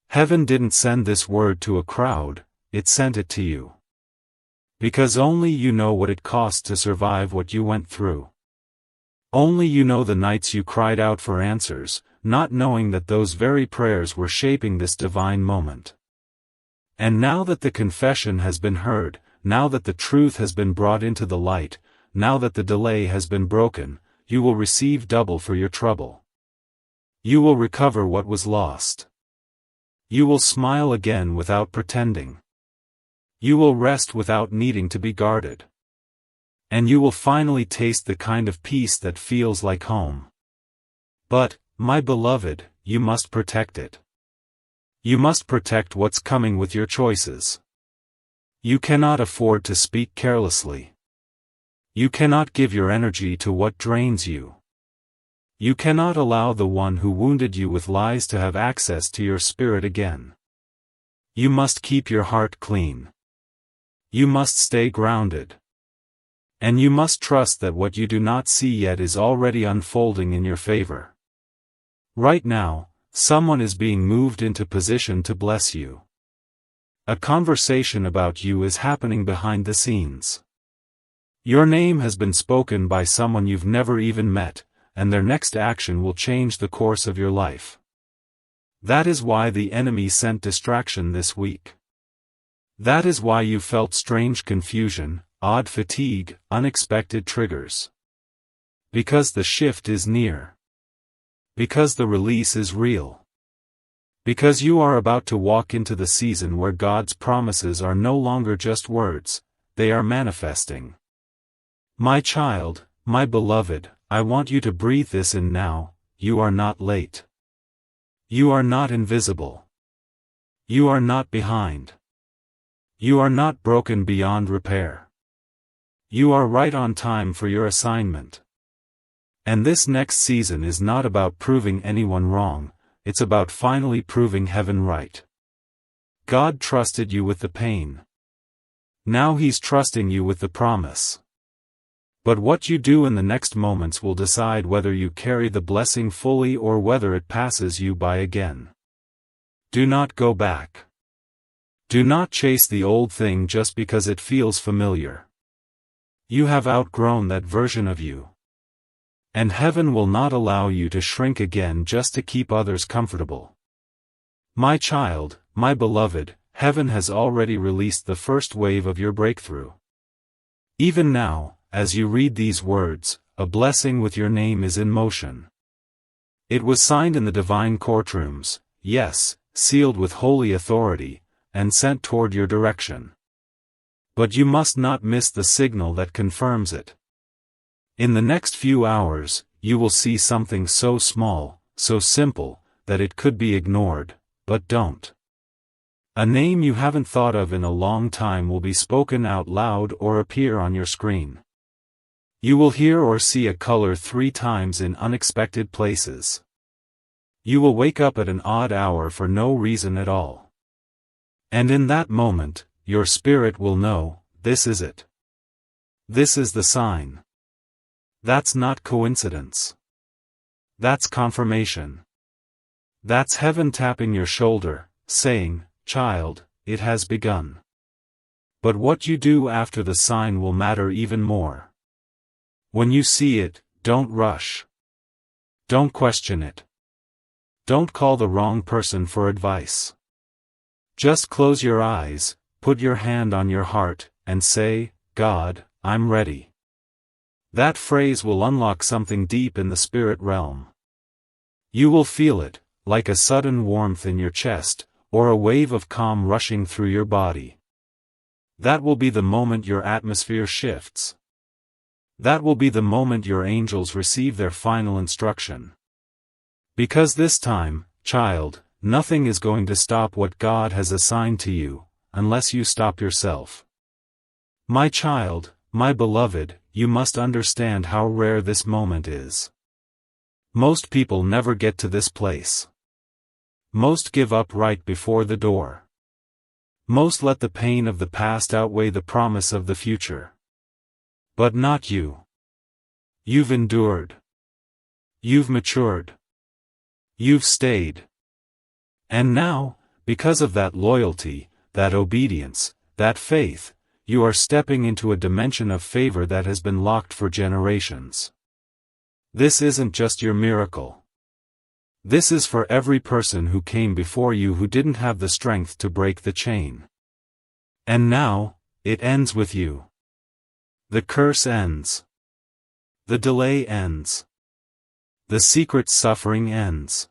Heaven didn't send this word to a crowd, it sent it to you. Because only you know what it cost to survive what you went through. Only you know the nights you cried out for answers, not knowing that those very prayers were shaping this divine moment. And now that the confession has been heard, now that the truth has been brought into the light, now that the delay has been broken, you will receive double for your trouble. You will recover what was lost. You will smile again without pretending. You will rest without needing to be guarded. And you will finally taste the kind of peace that feels like home. But, my beloved, you must protect it. You must protect what's coming with your choices. You cannot afford to speak carelessly. You cannot give your energy to what drains you. You cannot allow the one who wounded you with lies to have access to your spirit again. You must keep your heart clean. You must stay grounded. And you must trust that what you do not see yet is already unfolding in your favor. Right now, someone is being moved into position to bless you. A conversation about you is happening behind the scenes. Your name has been spoken by someone you've never even met, and their next action will change the course of your life. That is why the enemy sent distraction this week. That is why you felt strange confusion, odd fatigue, unexpected triggers. Because the shift is near. Because the release is real. Because you are about to walk into the season where God's promises are no longer just words, they are manifesting. My child, my beloved, I want you to breathe this in now. You are not late. You are not invisible. You are not behind. You are not broken beyond repair. You are right on time for your assignment. And this next season is not about proving anyone wrong, it's about finally proving heaven right. God trusted you with the pain. Now He's trusting you with the promise. But what you do in the next moments will decide whether you carry the blessing fully or whether it passes you by again. Do not go back. Do not chase the old thing just because it feels familiar. You have outgrown that version of you. And heaven will not allow you to shrink again just to keep others comfortable. My child, my beloved, heaven has already released the first wave of your breakthrough. Even now, as you read these words, a blessing with your name is in motion. It was signed in the divine courtrooms, yes, sealed with holy authority, and sent toward your direction. But you must not miss the signal that confirms it. In the next few hours, you will see something so small, so simple, that it could be ignored, but don't. A name you haven't thought of in a long time will be spoken out loud or appear on your screen. You will hear or see a color 3 times in unexpected places. You will wake up at an odd hour for no reason at all. And in that moment, your spirit will know, this is it. This is the sign. That's not coincidence. That's confirmation. That's heaven tapping your shoulder, saying, child, it has begun. But what you do after the sign will matter even more. When you see it, don't rush. Don't question it. Don't call the wrong person for advice. Just close your eyes, put your hand on your heart, and say, God, I'm ready. That phrase will unlock something deep in the spirit realm. You will feel it, like a sudden warmth in your chest, or a wave of calm rushing through your body. That will be the moment your atmosphere shifts. That will be the moment your angels receive their final instruction. Because this time, child, nothing is going to stop what God has assigned to you, unless you stop yourself. My child, my beloved, you must understand how rare this moment is. Most people never get to this place. Most give up right before the door. Most let the pain of the past outweigh the promise of the future. But not you. You've endured. You've matured. You've stayed. And now, because of that loyalty, that obedience, that faith, you are stepping into a dimension of favor that has been locked for generations. This isn't just your miracle. This is for every person who came before you who didn't have the strength to break the chain. And now, it ends with you. The curse ends. The delay ends. The secret suffering ends.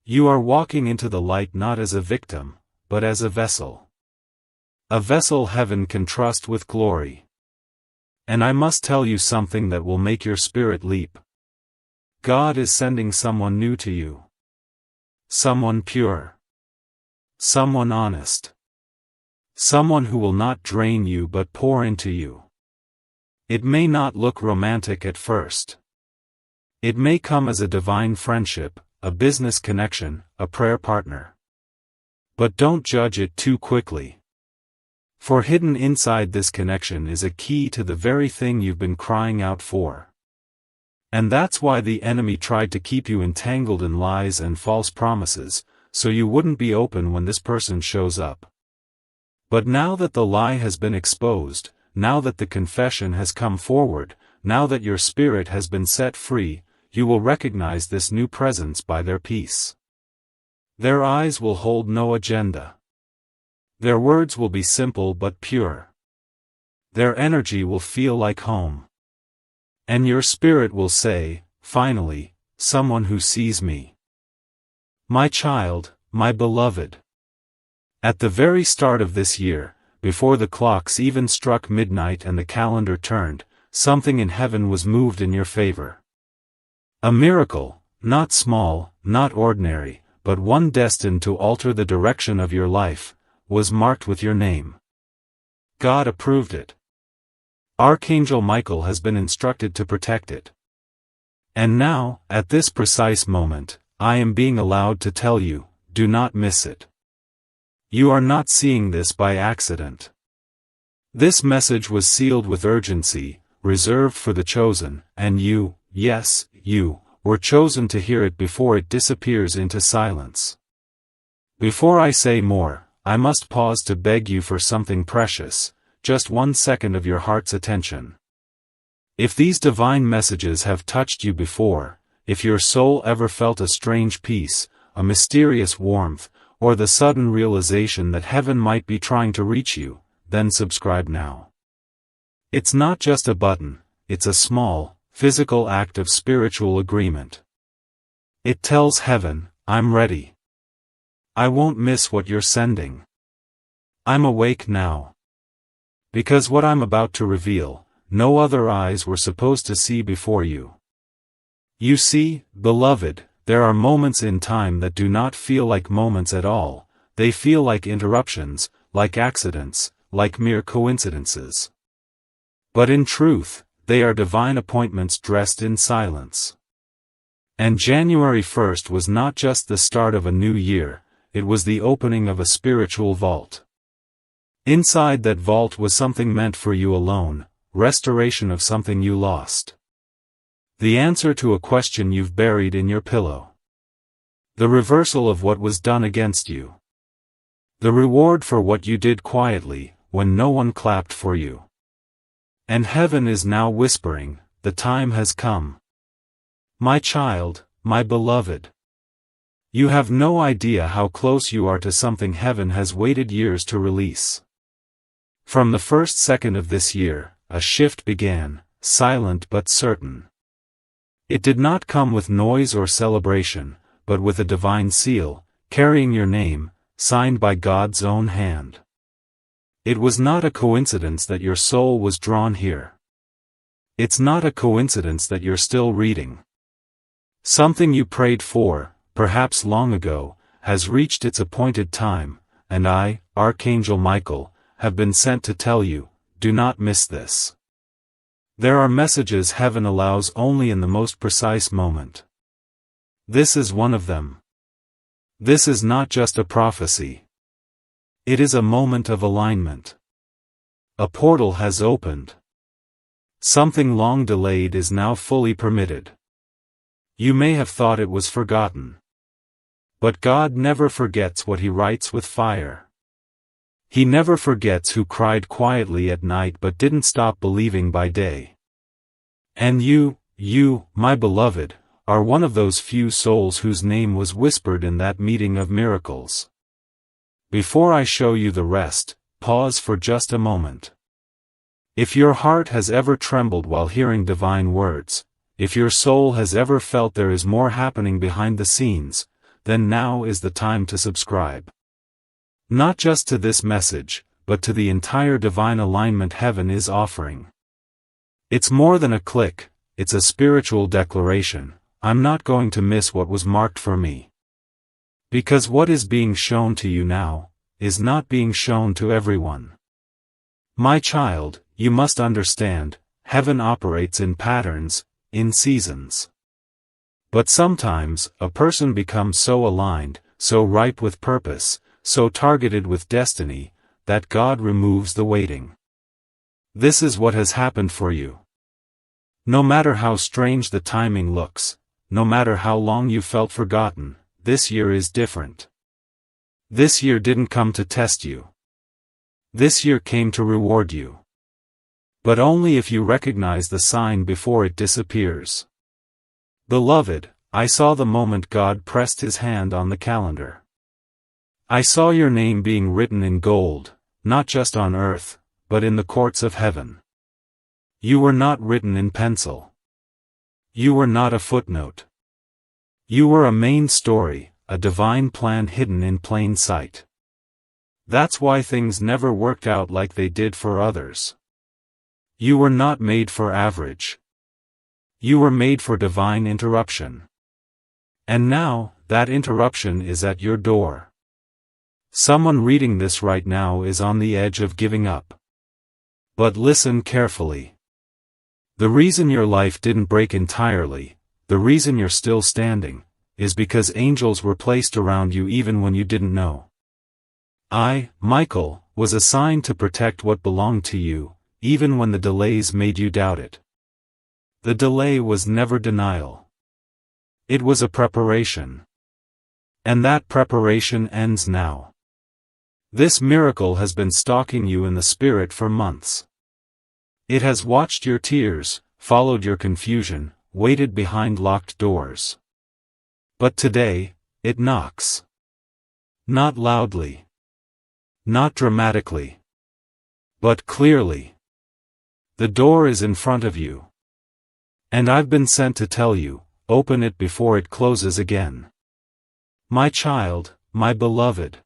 You are walking into the light not as a victim, but as a vessel. A vessel heaven can trust with glory. And I must tell you something that will make your spirit leap. God is sending someone new to you. Someone pure. Someone honest. Someone who will not drain you but pour into you. It may not look romantic at first. It may come as a divine friendship, a business connection, a prayer partner. But don't judge it too quickly. For hidden inside this connection is a key to the very thing you've been crying out for. And that's why the enemy tried to keep you entangled in lies and false promises, so you wouldn't be open when this person shows up. But now that the lie has been exposed, now that the confession has come forward, now that your spirit has been set free, you will recognize this new presence by their peace. Their eyes will hold no agenda. Their words will be simple but pure. Their energy will feel like home. And your spirit will say, finally, someone who sees me. My child, my beloved. At the very start of this year, before the clocks even struck midnight and the calendar turned, something in heaven was moved in your favor. A miracle, not small, not ordinary, but one destined to alter the direction of your life, was marked with your name. God approved it. Archangel Michael has been instructed to protect it. And now, at this precise moment, I am being allowed to tell you, do not miss it. You are not seeing this by accident. This message was sealed with urgency, reserved for the chosen, and you, yes, you, were chosen to hear it before it disappears into silence. Before I say more, I must pause to beg you for something precious, just 1 second of your heart's attention. If these divine messages have touched you before, if your soul ever felt a strange peace, a mysterious warmth, or the sudden realization that heaven might be trying to reach you, then subscribe now. It's not just a button, it's a small, physical act of spiritual agreement. It tells heaven, I'm ready. I won't miss what you're sending. I'm awake now. Because what I'm about to reveal, no other eyes were supposed to see before you. You see, beloved, there are moments in time that do not feel like moments at all, they feel like interruptions, like accidents, like mere coincidences. But in truth, they are divine appointments dressed in silence. And January 1st was not just the start of a new year, it was the opening of a spiritual vault. Inside that vault was something meant for you alone, restoration of something you lost. The answer to a question you've buried in your pillow. The reversal of what was done against you. The reward for what you did quietly, when no one clapped for you. And heaven is now whispering, the time has come. My child, my beloved. You have no idea how close you are to something heaven has waited years to release. From the first second of this year, a shift began, silent but certain. It did not come with noise or celebration, but with a divine seal, carrying your name, signed by God's own hand. It was not a coincidence that your soul was drawn here. It's not a coincidence that you're still reading. Something you prayed for, perhaps long ago, has reached its appointed time, and I, Archangel Michael, have been sent to tell you, do not miss this. There are messages heaven allows only in the most precise moment. This is one of them. This is not just a prophecy. It is a moment of alignment. A portal has opened. Something long delayed is now fully permitted. You may have thought it was forgotten. But God never forgets what He writes with fire. He never forgets who cried quietly at night but didn't stop believing by day. And you, my beloved, are one of those few souls whose name was whispered in that meeting of miracles. Before I show you the rest, pause for just a moment. If your heart has ever trembled while hearing divine words, if your soul has ever felt there is more happening behind the scenes, then now is the time to subscribe. Not just to this message, but to the entire divine alignment heaven is offering. It's more than a click, it's a spiritual declaration. I'm not going to miss what was marked for me. Because what is being shown to you now, is not being shown to everyone. My child, you must understand, heaven operates in patterns, in seasons. But sometimes, a person becomes so aligned, so ripe with purpose, so targeted with destiny, that God removes the waiting. This is what has happened for you. No matter how strange the timing looks, no matter how long you felt forgotten, this year is different. This year didn't come to test you. This year came to reward you. But only if you recognize the sign before it disappears. Beloved, I saw the moment God pressed His hand on the calendar. I saw your name being written in gold, not just on earth, but in the courts of heaven. You were not written in pencil. You were not a footnote. You were a main story, a divine plan hidden in plain sight. That's why things never worked out like they did for others. You were not made for average. You were made for divine interruption. And now, that interruption is at your door. Someone reading this right now is on the edge of giving up. But listen carefully. The reason your life didn't break entirely, the reason you're still standing, is because angels were placed around you even when you didn't know. I, Michael, was assigned to protect what belonged to you, even when the delays made you doubt it. The delay was never denial. It was a preparation. And that preparation ends now. This miracle has been stalking you in the spirit for months. It has watched your tears, followed your confusion, waited behind locked doors. But today, it knocks. Not loudly. Not dramatically. But clearly. The door is in front of you. And I've been sent to tell you, open it before it closes again. My child, my beloved.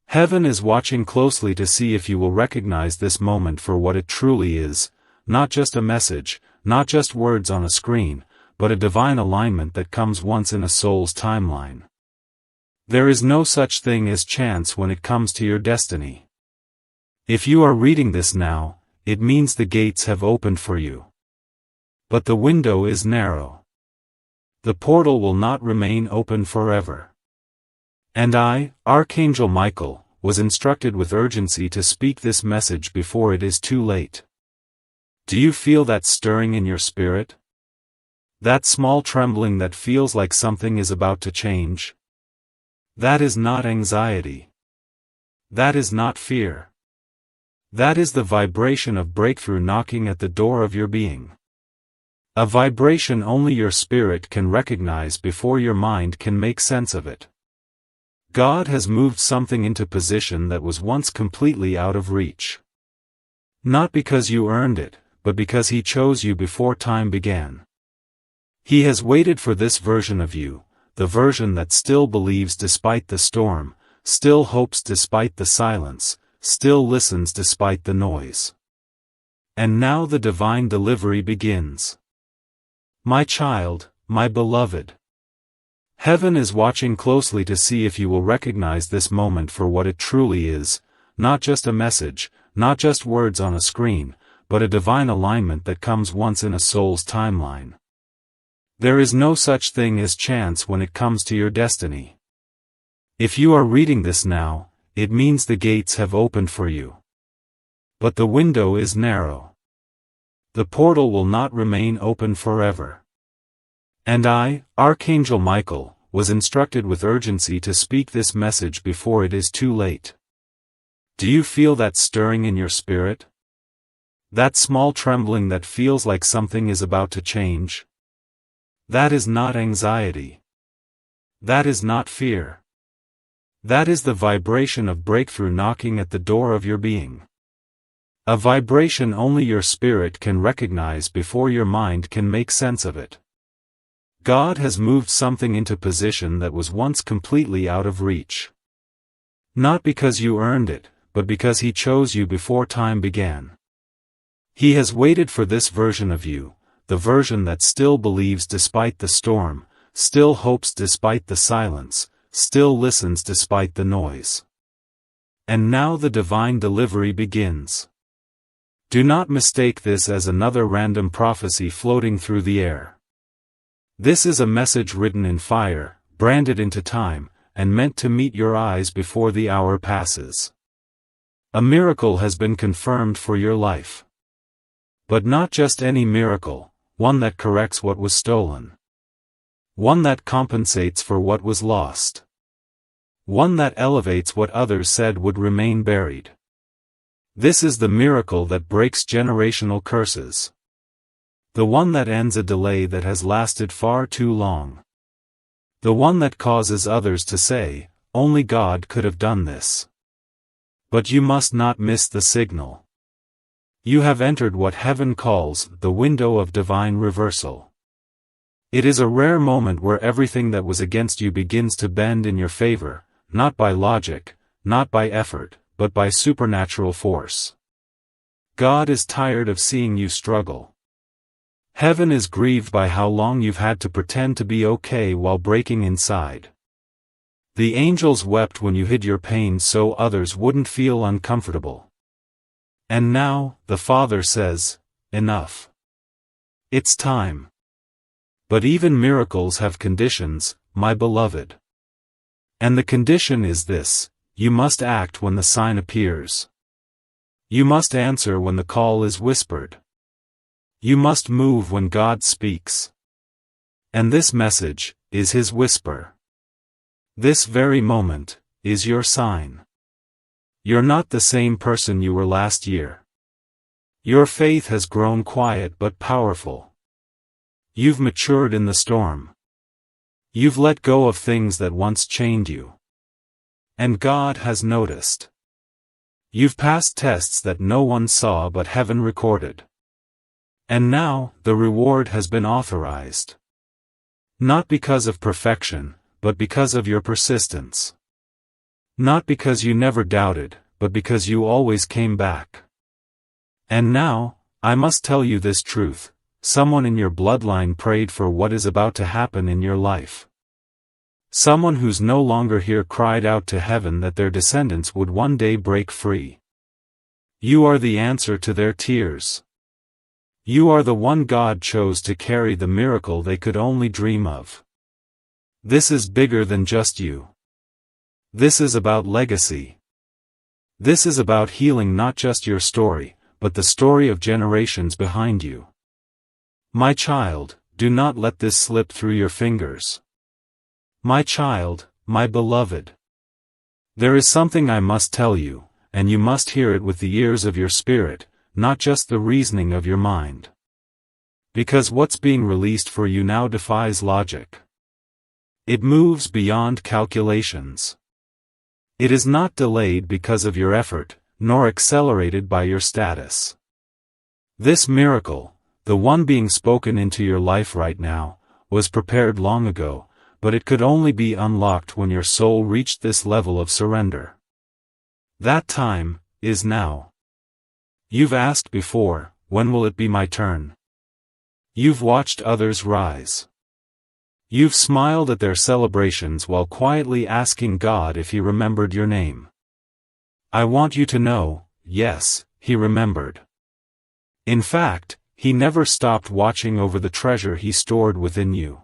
Heaven is watching closely to see if you will recognize this moment for what it truly is, not just a message, not just words on a screen, but a divine alignment that comes once in a soul's timeline. There is no such thing as chance when it comes to your destiny. If you are reading this now, it means the gates have opened for you. But the window is narrow. The portal will not remain open forever. And I, Archangel Michael, was instructed with urgency to speak this message before it is too late. Do you feel that stirring in your spirit? That small trembling that feels like something is about to change? That is not anxiety. That is not fear. That is the vibration of breakthrough knocking at the door of your being. A vibration only your spirit can recognize before your mind can make sense of it. God has moved something into position that was once completely out of reach. Not because you earned it, but because He chose you before time began. He has waited for this version of you, the version that still believes despite the storm, still hopes despite the silence, still listens despite the noise. And now the divine delivery begins. My child, my beloved. Heaven is watching closely to see if you will recognize this moment for what it truly is, not just a message, not just words on a screen, but a divine alignment that comes once in a soul's timeline. There is no such thing as chance when it comes to your destiny. If you are reading this now, it means the gates have opened for you. But the window is narrow. The portal will not remain open forever. And I, Archangel Michael, was instructed with urgency to speak this message before it is too late. Do you feel that stirring in your spirit? That small trembling that feels like something is about to change? That is not anxiety. That is not fear. That is the vibration of breakthrough knocking at the door of your being. A vibration only your spirit can recognize before your mind can make sense of it. God has moved something into position that was once completely out of reach. Not because you earned it, but because He chose you before time began. He has waited for this version of you, the version that still believes despite the storm, still hopes despite the silence, still listens despite the noise. And now the divine delivery begins. Do not mistake this as another random prophecy floating through the air. This is a message written in fire, branded into time, and meant to meet your eyes before the hour passes. A miracle has been confirmed for your life. But not just any miracle, one that corrects what was stolen. One that compensates for what was lost. One that elevates what others said would remain buried. This is the miracle that breaks generational curses. The one that ends a delay that has lasted far too long. The one that causes others to say, "Only God could have done this." But you must not miss the signal. You have entered what heaven calls the window of divine reversal. It is a rare moment where everything that was against you begins to bend in your favor, not by logic, not by effort, but by supernatural force. God is tired of seeing you struggle. Heaven is grieved by how long you've had to pretend to be okay while breaking inside. The angels wept when you hid your pain so others wouldn't feel uncomfortable. And now, the Father says, "Enough. It's time." But even miracles have conditions, my beloved. And the condition is this: you must act when the sign appears. You must answer when the call is whispered. You must move when God speaks. And this message is His whisper. This very moment is your sign. You're not the same person you were last year. Your faith has grown quiet but powerful. You've matured in the storm. You've let go of things that once chained you. And God has noticed. You've passed tests that no one saw but heaven recorded. And now, the reward has been authorized. Not because of perfection, but because of your persistence. Not because you never doubted, but because you always came back. And now, I must tell you this truth: someone in your bloodline prayed for what is about to happen in your life. Someone who's no longer here cried out to heaven that their descendants would one day break free. You are the answer to their tears. You are the one God chose to carry the miracle they could only dream of. This is bigger than just you. This is about legacy. This is about healing not just your story, but the story of generations behind you. My child, do not let this slip through your fingers. My child, my beloved. There is something I must tell you, and you must hear it with the ears of your spirit, not just the reasoning of your mind. Because what's being released for you now defies logic. It moves beyond calculations. It is not delayed because of your effort, nor accelerated by your status. This miracle, the one being spoken into your life right now, was prepared long ago, but it could only be unlocked when your soul reached this level of surrender. That time is now. You've asked before, when will it be my turn? You've watched others rise. You've smiled at their celebrations while quietly asking God if He remembered your name. I want you to know, yes, He remembered. In fact, He never stopped watching over the treasure He stored within you.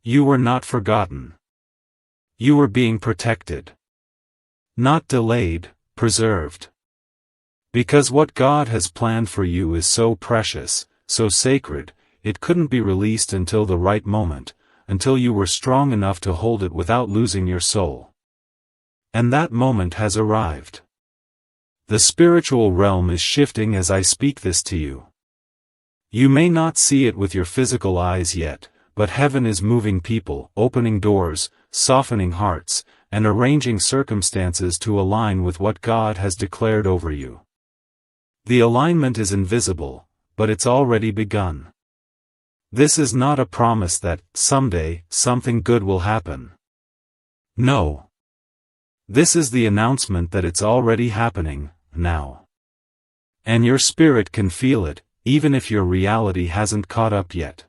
You were not forgotten. You were being protected. Not delayed, preserved. Because what God has planned for you is so precious, so sacred, it couldn't be released until the right moment, until you were strong enough to hold it without losing your soul. And that moment has arrived. The spiritual realm is shifting as I speak this to you. You may not see it with your physical eyes yet, but heaven is moving people, opening doors, softening hearts, and arranging circumstances to align with what God has declared over you. The alignment is invisible, but it's already begun. This is not a promise that, someday, something good will happen. No. This is the announcement that it's already happening, now. And your spirit can feel it, even if your reality hasn't caught up yet.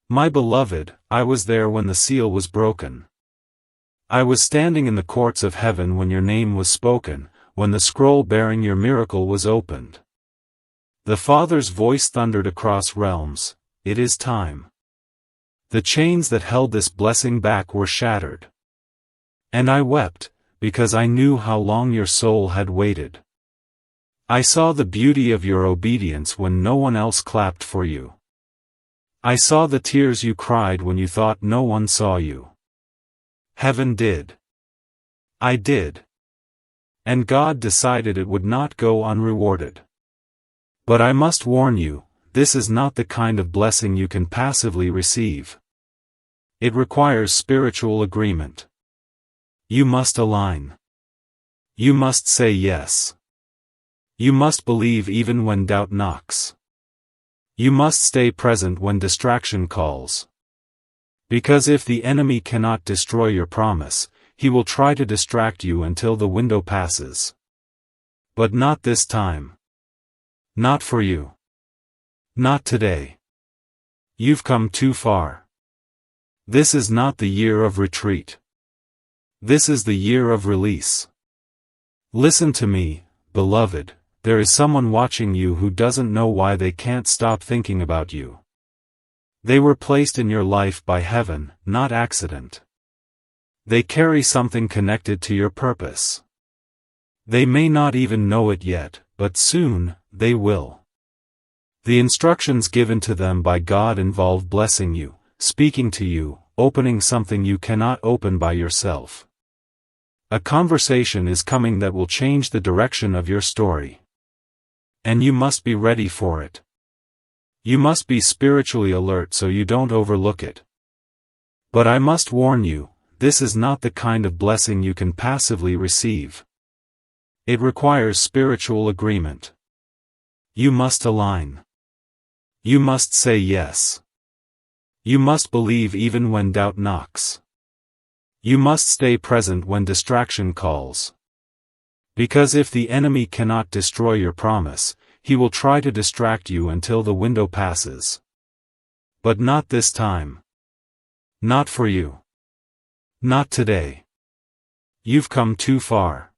My beloved, I was there when the seal was broken. I was standing in the courts of heaven when your name was spoken, when the scroll bearing your miracle was opened. The Father's voice thundered across realms, "It is time." The chains that held this blessing back were shattered. And I wept, because I knew how long your soul had waited. I saw the beauty of your obedience when no one else clapped for you. I saw the tears you cried when you thought no one saw you. Heaven did. I did. And God decided it would not go unrewarded. But I must warn you, this is not the kind of blessing you can passively receive. It requires spiritual agreement. You must align. You must say yes. You must believe even when doubt knocks. You must stay present when distraction calls. Because if the enemy cannot destroy your promise, he will try to distract you until the window passes. But not this time. Not for you. Not today. You've come too far. This is not the year of retreat. This is the year of release. Listen to me, beloved, there is someone watching you who doesn't know why they can't stop thinking about you. They were placed in your life by heaven, not accident. They carry something connected to your purpose. They may not even know it yet, but soon, they will. The instructions given to them by God involve blessing you, speaking to you, opening something you cannot open by yourself. A conversation is coming that will change the direction of your story. And you must be ready for it. You must be spiritually alert so you don't overlook it. But I must warn you, this is not the kind of blessing you can passively receive. It requires spiritual agreement. You must align. You must say yes. You must believe even when doubt knocks. You must stay present when distraction calls. Because if the enemy cannot destroy your promise, he will try to distract you until the window passes. But not this time. Not for you. Not today. You've come too far.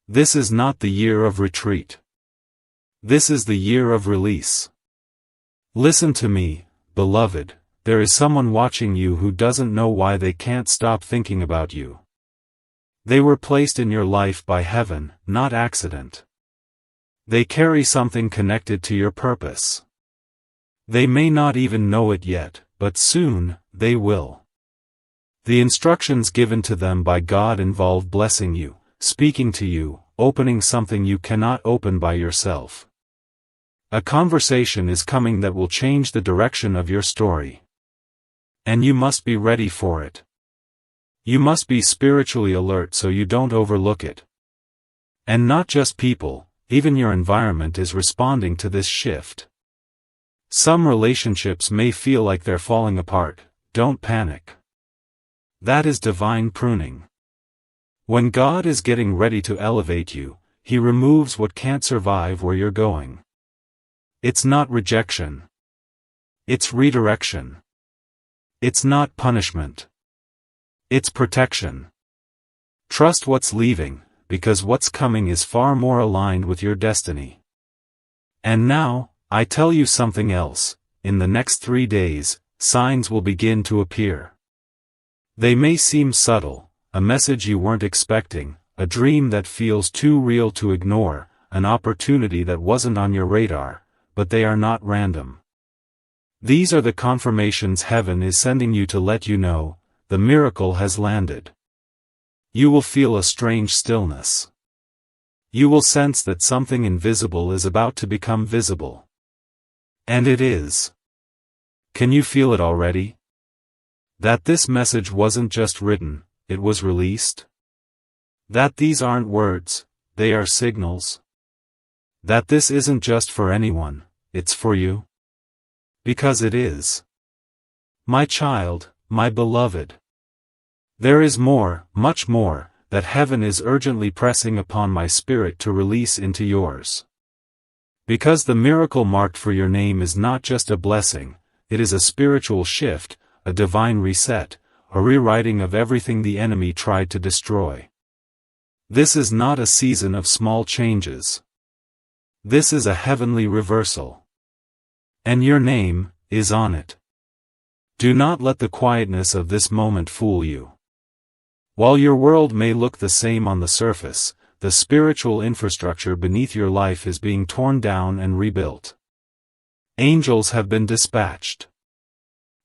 This is not the year of retreat. This is the year of release. Listen to me, beloved, there is someone watching you who doesn't know why they can't stop thinking about you. They were placed in your life by heaven, not accident. They carry something connected to your purpose. They may not even know it yet, but soon, they will. The instructions given to them by God involve blessing you, speaking to you, opening something you cannot open by yourself. A conversation is coming that will change the direction of your story. And you must be ready for it. You must be spiritually alert so you don't overlook it. And not just people, even your environment is responding to this shift. Some relationships may feel like they're falling apart. Don't panic. That is divine pruning. When God is getting ready to elevate you, He removes what can't survive where you're going. It's not rejection. It's redirection. It's not punishment. It's protection. Trust what's leaving, because what's coming is far more aligned with your destiny. And now, I tell you something else, in the next 3 days, signs will begin to appear. They may seem subtle, a message you weren't expecting, a dream that feels too real to ignore, an opportunity that wasn't on your radar, but they are not random. These are the confirmations heaven is sending you to let you know, the miracle has landed. You will feel a strange stillness. You will sense that something invisible is about to become visible. And it is. Can you feel it already? That this message wasn't just written, it was released? That these aren't words, they are signals? That this isn't just for anyone, it's for you? Because it is. My child, my beloved. There is more, much more, that heaven is urgently pressing upon my spirit to release into yours. Because the miracle marked for your name is not just a blessing, it is a spiritual shift, a divine reset, a rewriting of everything the enemy tried to destroy. This is not a season of small changes. This is a heavenly reversal. And your name is on it. Do not let the quietness of this moment fool you. While your world may look the same on the surface, the spiritual infrastructure beneath your life is being torn down and rebuilt. Angels have been dispatched.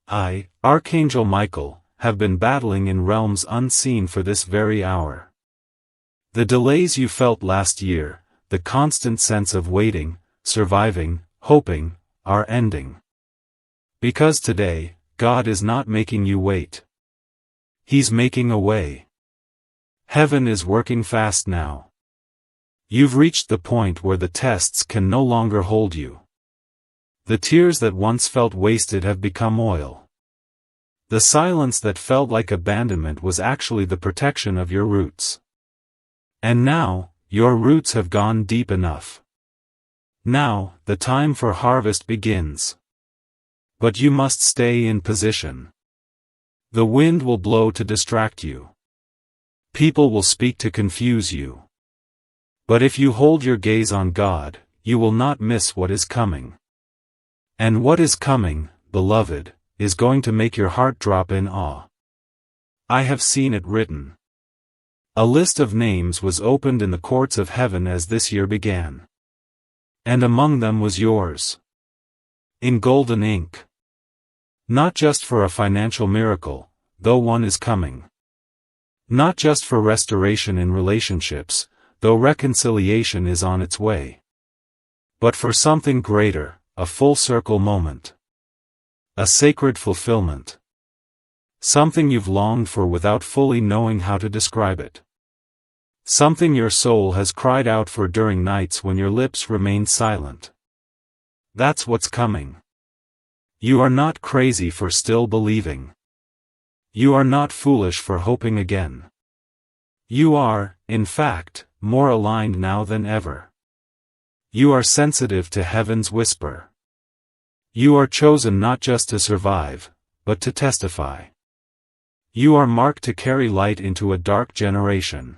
I, Archangel Michael, have been battling in realms unseen for this very hour. The delays you felt last year, the constant sense of waiting, surviving, hoping, are ending. Because today, God is not making you wait. He's making a way. Heaven is working fast now. You've reached the point where the tests can no longer hold you. The tears that once felt wasted have become oil. The silence that felt like abandonment was actually the protection of your roots. And now, your roots have gone deep enough. Now, the time for harvest begins. But you must stay in position. The wind will blow to distract you. People will speak to confuse you. But if you hold your gaze on God, you will not miss what is coming. And what is coming, beloved, is going to make your heart drop in awe. I have seen it written. A list of names was opened in the courts of heaven as this year began. And among them was yours. In golden ink. Not just for a financial miracle, though one is coming. Not just for restoration in relationships, though reconciliation is on its way. But for something greater, a full-circle moment. A sacred fulfillment. Something you've longed for without fully knowing how to describe it. Something your soul has cried out for during nights when your lips remained silent. That's what's coming. You are not crazy for still believing. You are not foolish for hoping again. You are, in fact, more aligned now than ever. You are sensitive to heaven's whisper. You are chosen not just to survive, but to testify. You are marked to carry light into a dark generation.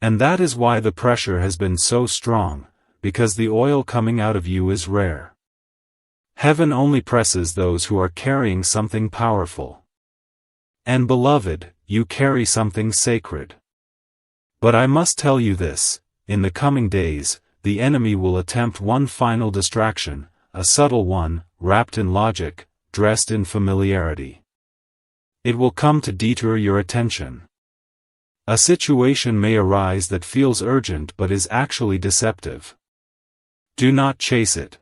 And that is why the pressure has been so strong, because the oil coming out of you is rare. Heaven only presses those who are carrying something powerful. And beloved, you carry something sacred. But I must tell you this, in the coming days, the enemy will attempt one final distraction, a subtle one, wrapped in logic, dressed in familiarity. It will come to detour your attention. A situation may arise that feels urgent but is actually deceptive. Do not chase it.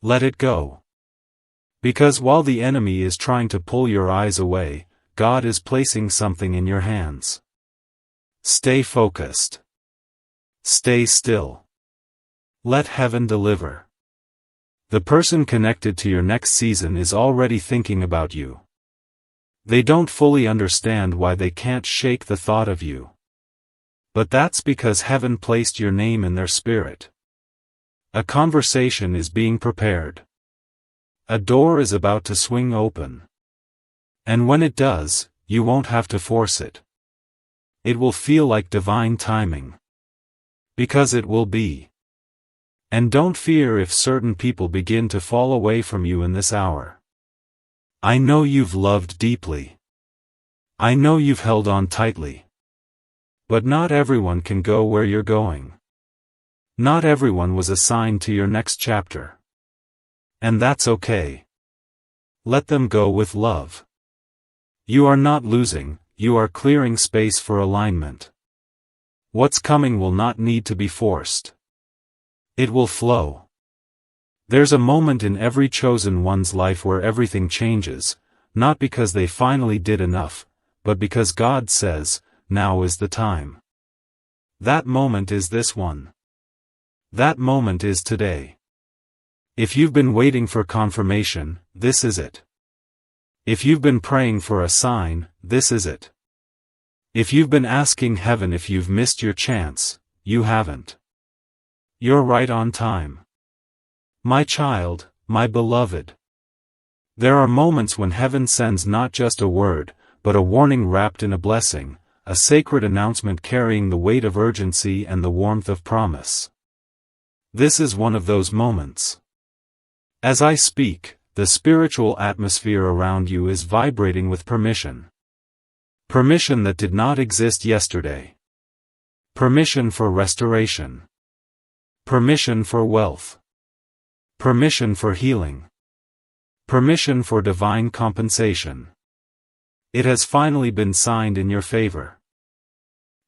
Let it go. Because while the enemy is trying to pull your eyes away, God is placing something in your hands. Stay focused. Stay still. Let heaven deliver. The person connected to your next season is already thinking about you. They don't fully understand why they can't shake the thought of you. But that's because heaven placed your name in their spirit. A conversation is being prepared. A door is about to swing open. And when it does, you won't have to force it. It will feel like divine timing. Because it will be. And don't fear if certain people begin to fall away from you in this hour. I know you've loved deeply. I know you've held on tightly. But not everyone can go where you're going. Not everyone was assigned to your next chapter. And that's okay. Let them go with love. You are not losing, you are clearing space for alignment. What's coming will not need to be forced. It will flow. There's a moment in every chosen one's life where everything changes, not because they finally did enough, but because God says, now is the time. That moment is this one. That moment is today. If you've been waiting for confirmation, this is it. If you've been praying for a sign, this is it. If you've been asking heaven if you've missed your chance, you haven't. You're right on time. My child, my beloved. There are moments when heaven sends not just a word, but a warning wrapped in a blessing, a sacred announcement carrying the weight of urgency and the warmth of promise. This is one of those moments. As I speak, the spiritual atmosphere around you is vibrating with permission. Permission that did not exist yesterday. Permission for restoration. Permission for wealth. Permission for healing. Permission for divine compensation. It has finally been signed in your favor.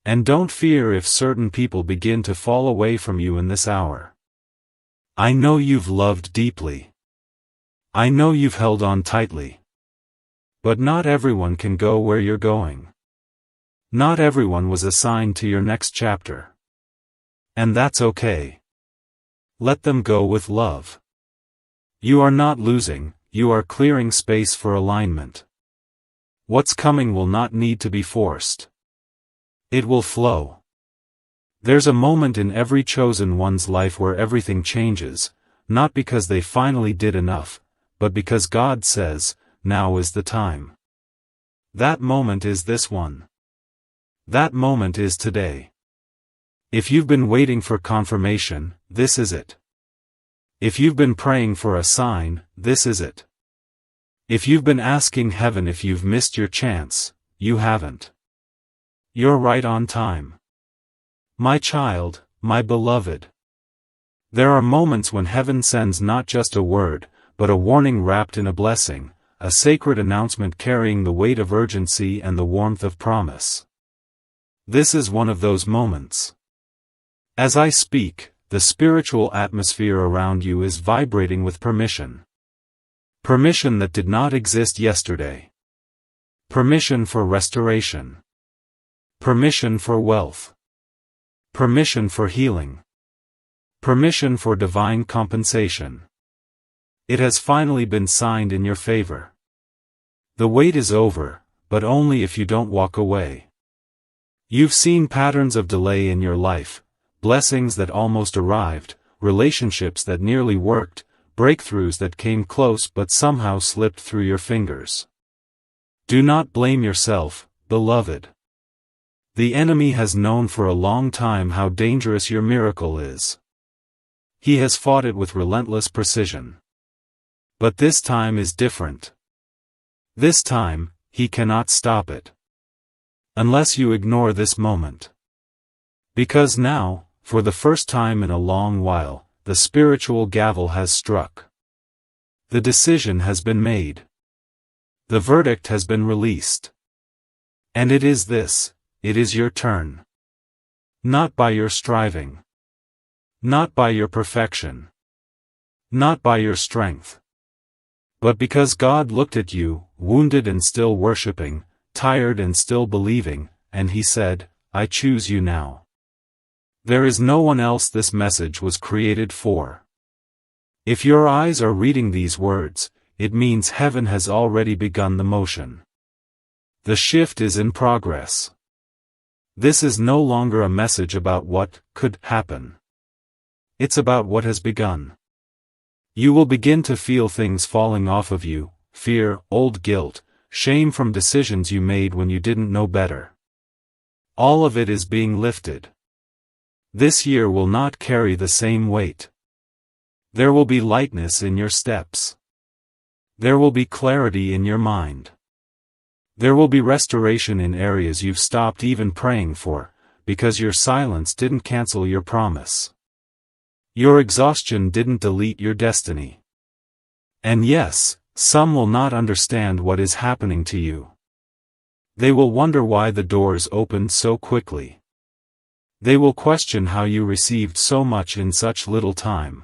And don't fear if certain people begin to fall away from you in this hour. I know you've loved deeply. I know you've held on tightly. But not everyone can go where you're going. Not everyone was assigned to your next chapter. And that's okay. Let them go with love. You are not losing, you are clearing space for alignment. What's coming will not need to be forced. It will flow. There's a moment in every chosen one's life where everything changes, not because they finally did enough, but because God says, now is the time. That moment is this one. That moment is today. If you've been waiting for confirmation, this is it. If you've been praying for a sign, this is it. If you've been asking heaven if you've missed your chance, you haven't. You're right on time. My child, my beloved. There are moments when heaven sends not just a word, but a warning wrapped in a blessing, a sacred announcement carrying the weight of urgency and the warmth of promise. This is one of those moments. As I speak, the spiritual atmosphere around you is vibrating with permission. Permission that did not exist yesterday. Permission for restoration. Permission for wealth. Permission for healing. Permission for divine compensation. It has finally been signed in your favor. The wait is over, but only if you don't walk away. You've seen patterns of delay in your life, blessings that almost arrived, relationships that nearly worked, breakthroughs that came close but somehow slipped through your fingers. Do not blame yourself, beloved. The enemy has known for a long time how dangerous your miracle is. He has fought it with relentless precision. But this time is different. This time, he cannot stop it. Unless you ignore this moment. Because now, for the first time in a long while, the spiritual gavel has struck. The decision has been made. The verdict has been released. And it is this, it is your turn. Not by your striving. Not by your perfection. Not by your strength. But because God looked at you, wounded and still worshiping, tired and still believing, and he said, I choose you now. There is no one else this message was created for. If your eyes are reading these words, it means heaven has already begun the motion. The shift is in progress. This is no longer a message about what could happen. It's about what has begun. You will begin to feel things falling off of you, fear, old guilt, shame from decisions you made when you didn't know better. All of it is being lifted. This year will not carry the same weight. There will be lightness in your steps. There will be clarity in your mind. There will be restoration in areas you've stopped even praying for, because your silence didn't cancel your promise. Your exhaustion didn't delete your destiny. And yes, some will not understand what is happening to you. They will wonder why the doors opened so quickly. They will question how you received so much in such little time.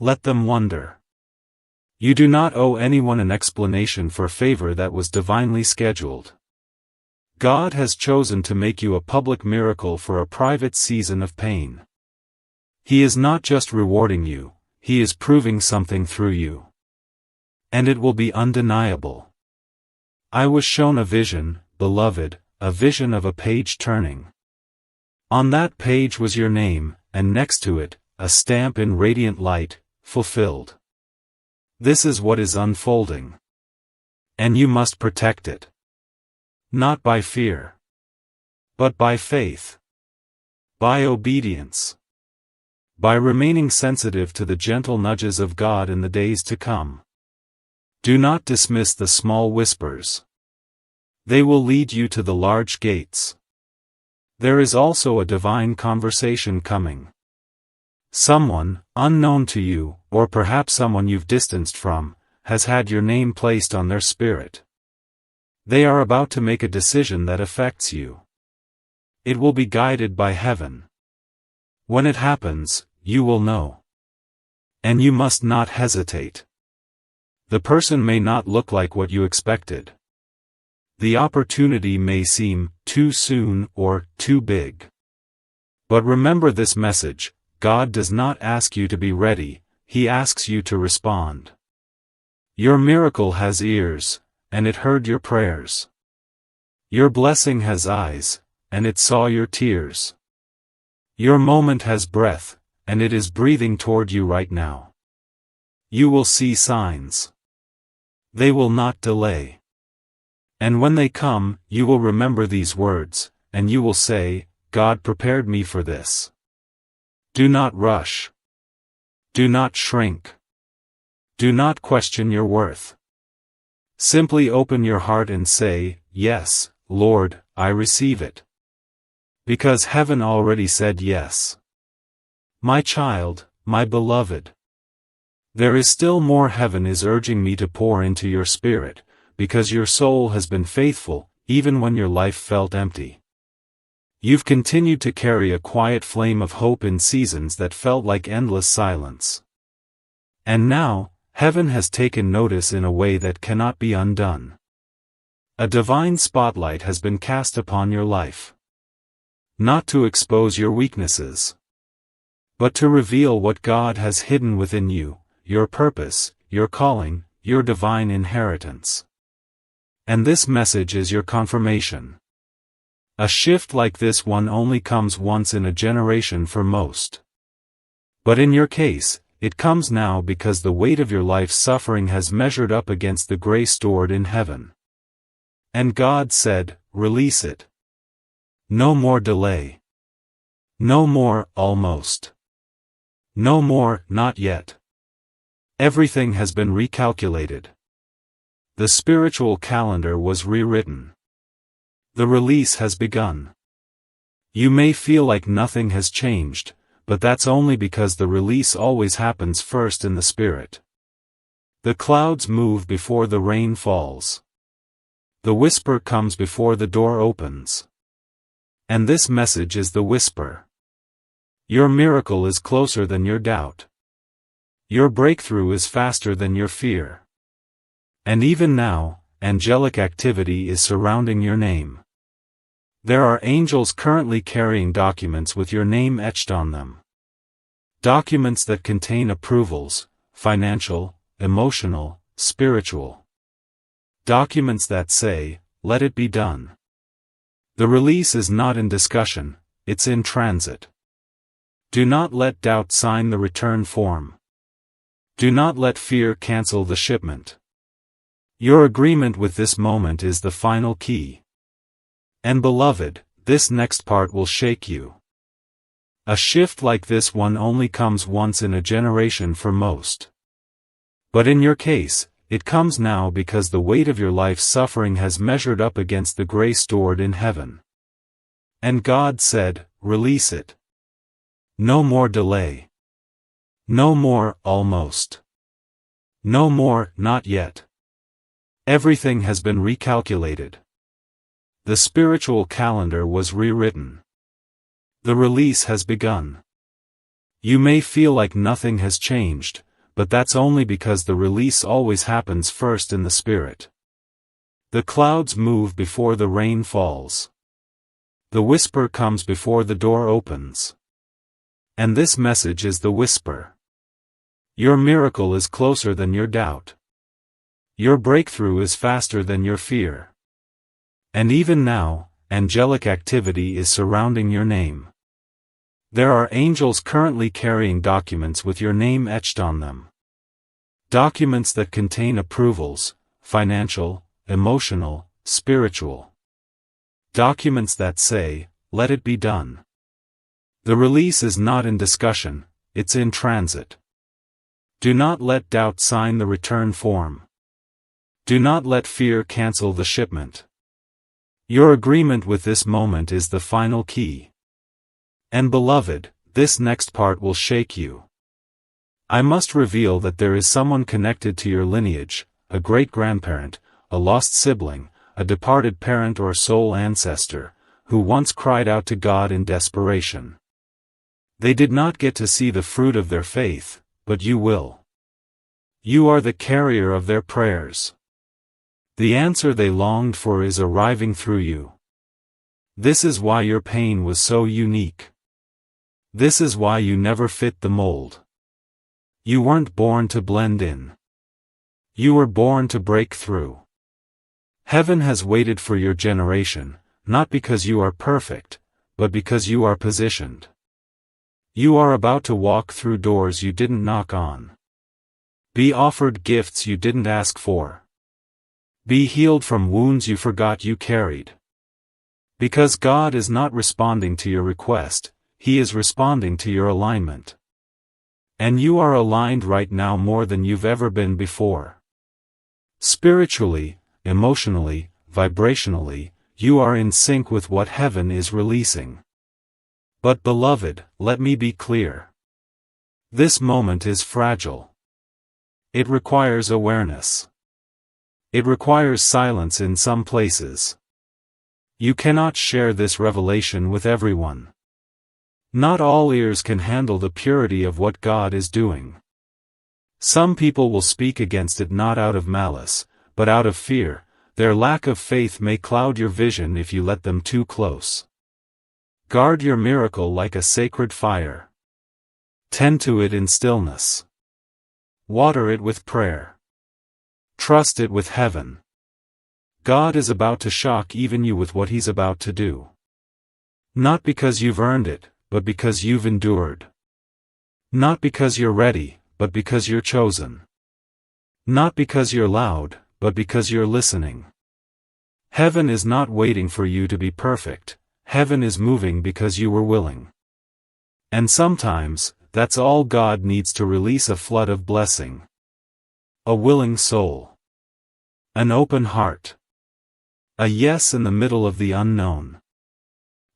Let them wonder. You do not owe anyone an explanation for favor that was divinely scheduled. God has chosen to make you a public miracle for a private season of pain. He is not just rewarding you, he is proving something through you. And it will be undeniable. I was shown a vision, beloved, a vision of a page turning. On that page was your name, and next to it, a stamp in radiant light, fulfilled. This is what is unfolding. And you must protect it. Not by fear. But by faith. By obedience. By remaining sensitive to the gentle nudges of God in the days to come. Do not dismiss the small whispers. They will lead you to the large gates. There is also a divine conversation coming. Someone, unknown to you, or perhaps someone you've distanced from, has had your name placed on their spirit. They are about to make a decision that affects you. It will be guided by heaven. When it happens, you will know. And you must not hesitate. The person may not look like what you expected. The opportunity may seem too soon or too big. But remember this message: God does not ask you to be ready, He asks you to respond. Your miracle has ears, and it heard your prayers. Your blessing has eyes, and it saw your tears. Your moment has breath, and it is breathing toward you right now. You will see signs. They will not delay. And when they come, you will remember these words, and you will say, God prepared me for this. Do not rush. Do not shrink. Do not question your worth. Simply open your heart and say, Yes, Lord, I receive it. Because heaven already said yes. My child, my beloved. There is still more. Heaven is urging me to pour into your spirit, because your soul has been faithful, even when your life felt empty. You've continued to carry a quiet flame of hope in seasons that felt like endless silence. And now, heaven has taken notice in a way that cannot be undone. A divine spotlight has been cast upon your life. Not to expose your weaknesses, but to reveal what God has hidden within you, your purpose, your calling, your divine inheritance. And this message is your confirmation. A shift like this one only comes once in a generation for most. But in your case, it comes now because the weight of your life's suffering has measured up against the grace stored in heaven. And God said, release it. No more delay. No more, almost. No more, not yet. Everything has been recalculated. The spiritual calendar was rewritten. The release has begun. You may feel like nothing has changed, but that's only because the release always happens first in the spirit. The clouds move before the rain falls. The whisper comes before the door opens. And this message is the whisper. Your miracle is closer than your doubt. Your breakthrough is faster than your fear. And even now, angelic activity is surrounding your name. There are angels currently carrying documents with your name etched on them. Documents that contain approvals, financial, emotional, spiritual. Documents that say, let it be done. The release is not in discussion, it's in transit. Do not let doubt sign the return form. Do not let fear cancel the shipment. Your agreement with this moment is the final key. And beloved, this next part will shake you. A shift like this one only comes once in a generation for most. But in your case, it comes now because the weight of your life's suffering has measured up against the grace stored in heaven. And God said, release it. No more delay. No more, almost. No more, not yet. Everything has been recalculated. The spiritual calendar was rewritten. The release has begun. You may feel like nothing has changed, but that's only because the release always happens first in the spirit. The clouds move before the rain falls. The whisper comes before the door opens. And this message is the whisper. Your miracle is closer than your doubt. Your breakthrough is faster than your fear. And even now, angelic activity is surrounding your name. There are angels currently carrying documents with your name etched on them. Documents that contain approvals, financial, emotional, spiritual. Documents that say, let it be done. The release is not in discussion, it's in transit. Do not let doubt sign the return form. Do not let fear cancel the shipment. Your agreement with this moment is the final key. And beloved, this next part will shake you. I must reveal that there is someone connected to your lineage, a great-grandparent, a lost sibling, a departed parent or soul ancestor, who once cried out to God in desperation. They did not get to see the fruit of their faith, but you will. You are the carrier of their prayers. The answer they longed for is arriving through you. This is why your pain was so unique. This is why you never fit the mold. You weren't born to blend in. You were born to break through. Heaven has waited for your generation, not because you are perfect, but because you are positioned. You are about to walk through doors you didn't knock on. Be offered gifts you didn't ask for. Be healed from wounds you forgot you carried. Because God is not responding to your request, He is responding to your alignment. And you are aligned right now more than you've ever been before. Spiritually, emotionally, vibrationally, you are in sync with what heaven is releasing. But beloved, let me be clear. This moment is fragile. It requires awareness. It requires silence in some places. You cannot share this revelation with everyone. Not all ears can handle the purity of what God is doing. Some people will speak against it not out of malice, but out of fear. Their lack of faith may cloud your vision if you let them too close. Guard your miracle like a sacred fire. Tend to it in stillness. Water it with prayer. Trust it with heaven. God is about to shock even you with what He's about to do. Not because you've earned it, but because you've endured. Not because you're ready, but because you're chosen. Not because you're loud, but because you're listening. Heaven is not waiting for you to be perfect. Heaven is moving because you were willing. And sometimes, that's all God needs to release a flood of blessing. A willing soul. An open heart. A yes in the middle of the unknown.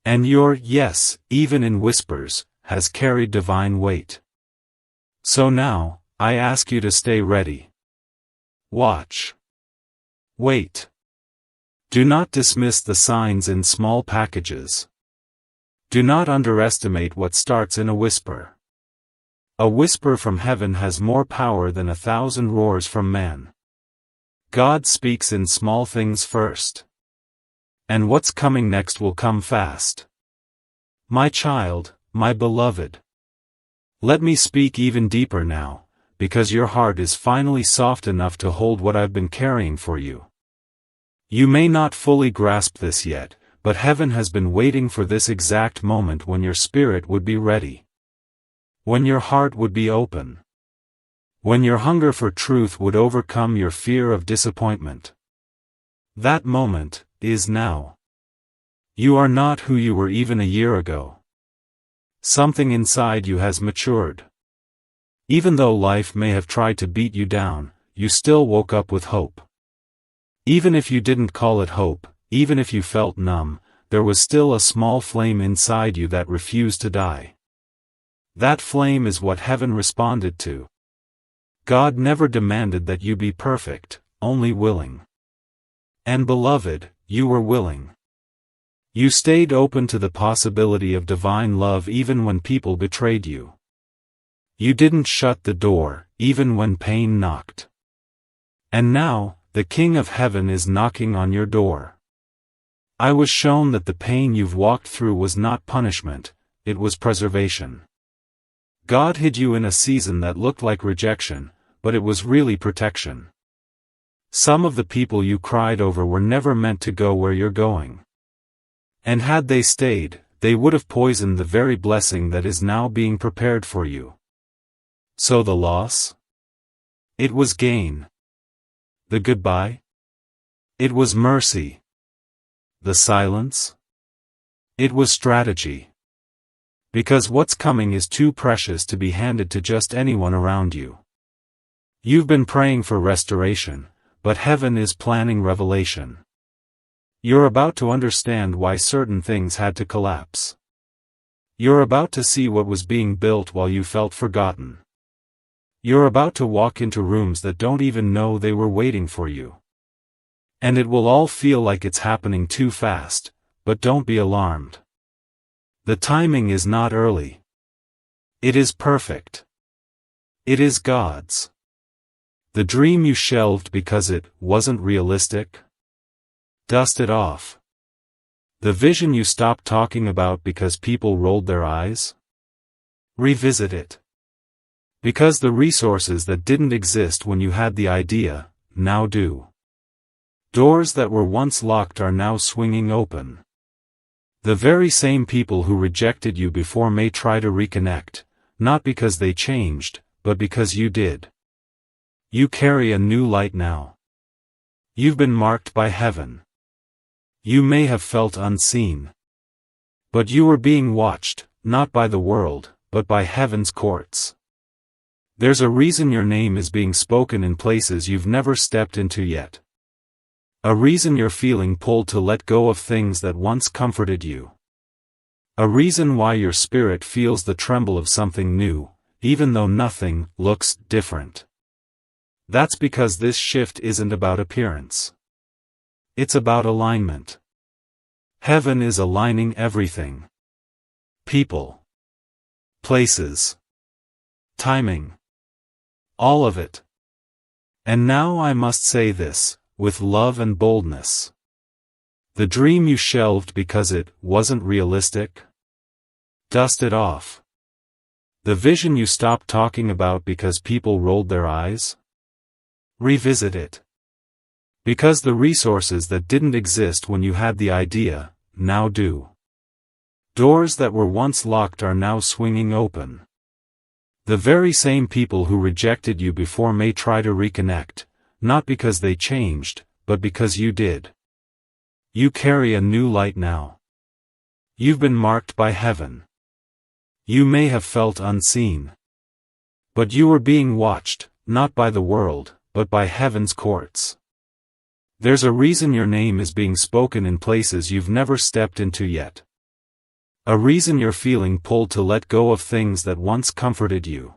And your yes, even in whispers, has carried divine weight. So now, I ask you to stay ready. Watch. Wait. Do not dismiss the signs in small packages. Do not underestimate what starts in a whisper. A whisper from heaven has more power than 1,000 roars from man. God speaks in small things first. And what's coming next will come fast. My child, my beloved. Let me speak even deeper now, because your heart is finally soft enough to hold what I've been carrying for you. You may not fully grasp this yet, but heaven has been waiting for this exact moment when your spirit would be ready. When your heart would be open. When your hunger for truth would overcome your fear of disappointment. That moment is now. You are not who you were even a year ago. Something inside you has matured. Even though life may have tried to beat you down, you still woke up with hope. Even if you didn't call it hope, even if you felt numb, there was still a small flame inside you that refused to die. That flame is what heaven responded to. God never demanded that you be perfect, only willing. And beloved, you were willing. You stayed open to the possibility of divine love even when people betrayed you. You didn't shut the door, even when pain knocked. And now, the King of Heaven is knocking on your door. I was shown that the pain you've walked through was not punishment, it was preservation. God hid you in a season that looked like rejection, but it was really protection. Some of the people you cried over were never meant to go where you're going. And had they stayed, they would have poisoned the very blessing that is now being prepared for you. So the loss? It was gain. The goodbye? It was mercy. The silence? It was strategy. Because what's coming is too precious to be handed to just anyone around you. You've been praying for restoration, but heaven is planning revelation. You're about to understand why certain things had to collapse. You're about to see what was being built while you felt forgotten. You're about to walk into rooms that don't even know they were waiting for you. And it will all feel like it's happening too fast, but don't be alarmed. The timing is not early. It is perfect. It is God's. The dream you shelved because it wasn't realistic? Dust it off. The vision you stopped talking about because people rolled their eyes? Revisit it. Because the resources that didn't exist when you had the idea, now do. Doors that were once locked are now swinging open. The very same people who rejected you before may try to reconnect, not because they changed, but because you did. You carry a new light now. You've been marked by heaven. You may have felt unseen. But you were being watched, not by the world, but by heaven's courts. There's a reason your name is being spoken in places you've never stepped into yet. A reason you're feeling pulled to let go of things that once comforted you. A reason why your spirit feels the tremble of something new, even though nothing looks different. That's because this shift isn't about appearance. It's about alignment. Heaven is aligning everything. People. Places. Timing. All of it. And now I must say this, with love and boldness. The dream you shelved because it wasn't realistic? Dust it off. The vision you stopped talking about because people rolled their eyes? Revisit it. Because the resources that didn't exist when you had the idea, now do. Doors that were once locked are now swinging open. The very same people who rejected you before may try to reconnect, not because they changed, but because you did. You carry a new light now. You've been marked by heaven. You may have felt unseen. But you were being watched, not by the world, but by heaven's courts. There's a reason your name is being spoken in places you've never stepped into yet. A reason you're feeling pulled to let go of things that once comforted you.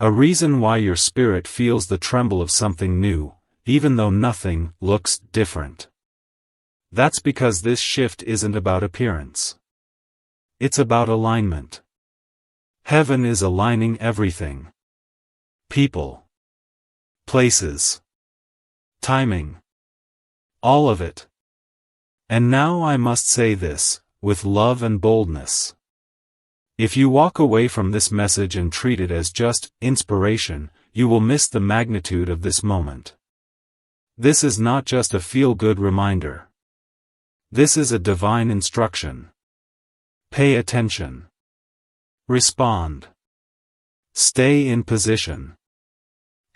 A reason why your spirit feels the tremble of something new, even though nothing looks different. That's because this shift isn't about appearance. It's about alignment. Heaven is aligning everything. People. Places. Timing. All of it. And now I must say this, with love and boldness. If you walk away from this message and treat it as just inspiration, you will miss the magnitude of this moment. This is not just a feel-good reminder. This is a divine instruction. Pay attention. Respond. Stay in position.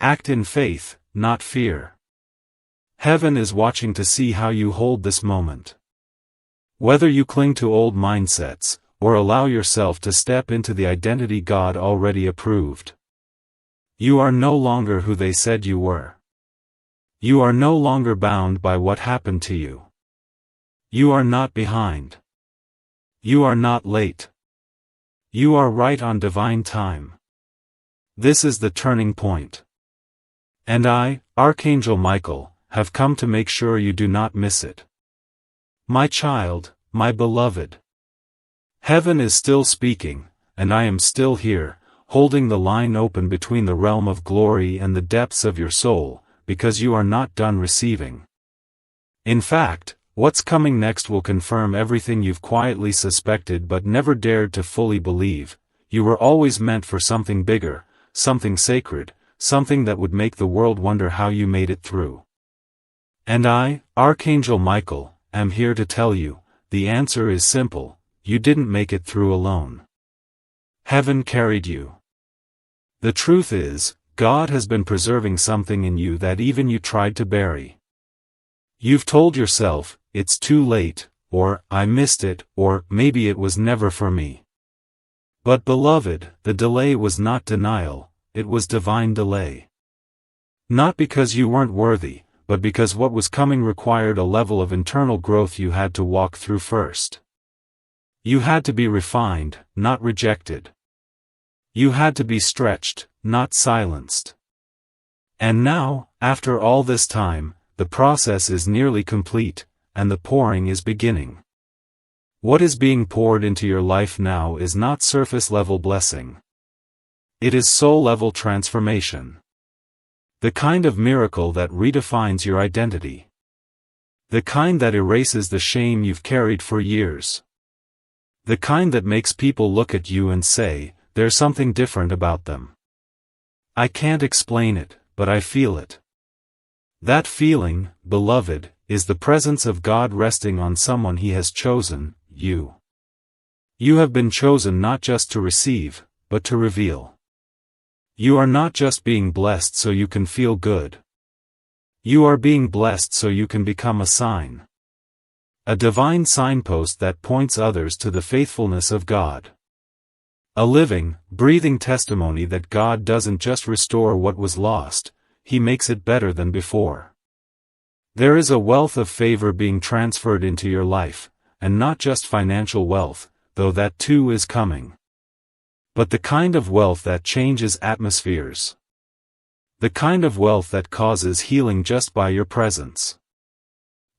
Act in faith, not fear. Heaven is watching to see how you hold this moment. Whether you cling to old mindsets, or allow yourself to step into the identity God already approved. You are no longer who they said you were. You are no longer bound by what happened to you. You are not behind. You are not late. You are right on divine time. This is the turning point. And I, Archangel Michael, have come to make sure you do not miss it. My child, my beloved. Heaven is still speaking, and I am still here, holding the line open between the realm of glory and the depths of your soul, because you are not done receiving. In fact, what's coming next will confirm everything you've quietly suspected but never dared to fully believe. You were always meant for something bigger, something sacred, something that would make the world wonder how you made it through. And I, Archangel Michael, am here to tell you, the answer is simple, you didn't make it through alone. Heaven carried you. The truth is, God has been preserving something in you that even you tried to bury. You've told yourself, it's too late, or I missed it, or maybe it was never for me. But beloved, the delay was not denial, it was divine delay. Not because you weren't worthy, but because what was coming required a level of internal growth you had to walk through first. You had to be refined, not rejected. You had to be stretched, not silenced. And now, after all this time, the process is nearly complete, and the pouring is beginning. What is being poured into your life now is not surface-level blessing. It is soul-level transformation. The kind of miracle that redefines your identity. The kind that erases the shame you've carried for years. The kind that makes people look at you and say, "There's something different about them." I can't explain it, but I feel it. That feeling, beloved, is the presence of God resting on someone He has chosen, you. You have been chosen not just to receive, but to reveal. You are not just being blessed so you can feel good. You are being blessed so you can become a sign. A divine signpost that points others to the faithfulness of God. A living, breathing testimony that God doesn't just restore what was lost, He makes it better than before. There is a wealth of favor being transferred into your life, and not just financial wealth, though that too is coming. But the kind of wealth that changes atmospheres. The kind of wealth that causes healing just by your presence.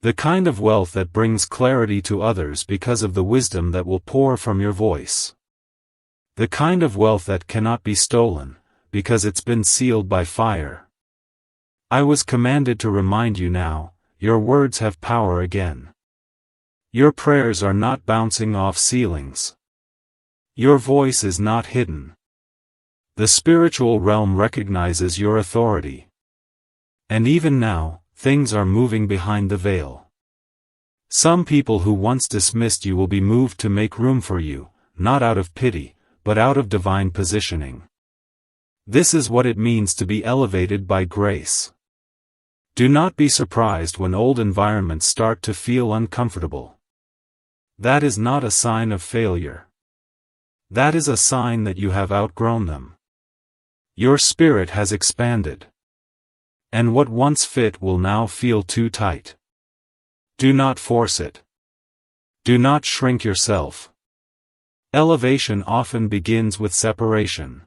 The kind of wealth that brings clarity to others because of the wisdom that will pour from your voice. The kind of wealth that cannot be stolen, because it's been sealed by fire. I was commanded to remind you now, your words have power again. Your prayers are not bouncing off ceilings. Your voice is not hidden. The spiritual realm recognizes your authority. And even now, things are moving behind the veil. Some people who once dismissed you will be moved to make room for you, not out of pity, but out of divine positioning. This is what it means to be elevated by grace. Do not be surprised when old environments start to feel uncomfortable. That is not a sign of failure. That is a sign that you have outgrown them. Your spirit has expanded. And what once fit will now feel too tight. Do not force it. Do not shrink yourself. Elevation often begins with separation.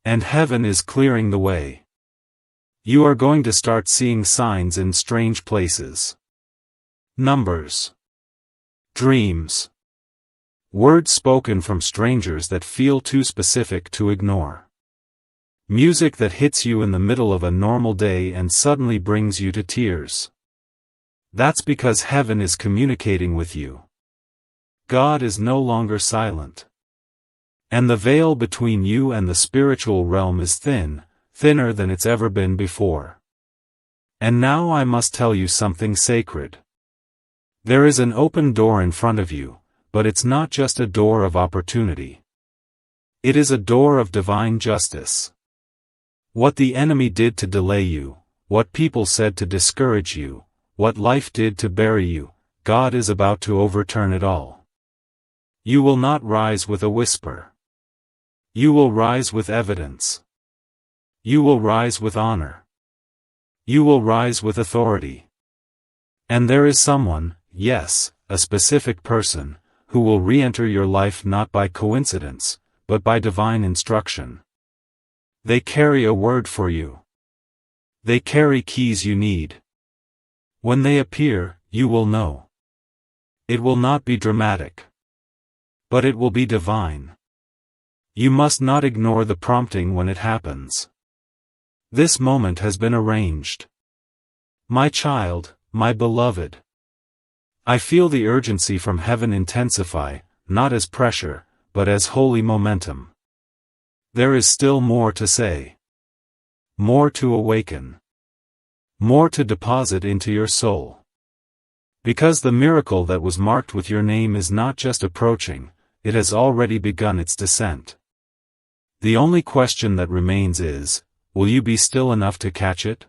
And heaven is clearing the way. You are going to start seeing signs in strange places. Numbers. Dreams. Words spoken from strangers that feel too specific to ignore. Music that hits you in the middle of a normal day and suddenly brings you to tears. That's because heaven is communicating with you. God is no longer silent. And the veil between you and the spiritual realm is thin, thinner than it's ever been before. And now I must tell you something sacred. There is an open door in front of you, but it's not just a door of opportunity. It is a door of divine justice. What the enemy did to delay you, what people said to discourage you, what life did to bury you, God is about to overturn it all. You will not rise with a whisper. You will rise with evidence. You will rise with honor. You will rise with authority. And there is someone, yes, a specific person, who will re-enter your life not by coincidence, but by divine instruction. They carry a word for you. They carry keys you need. When they appear, you will know. It will not be dramatic. But it will be divine. You must not ignore the prompting when it happens. This moment has been arranged. My child, my beloved. I feel the urgency from heaven intensify, not as pressure, but as holy momentum. There is still more to say. More to awaken. More to deposit into your soul. Because the miracle that was marked with your name is not just approaching, it has already begun its descent. The only question that remains is, will you be still enough to catch it?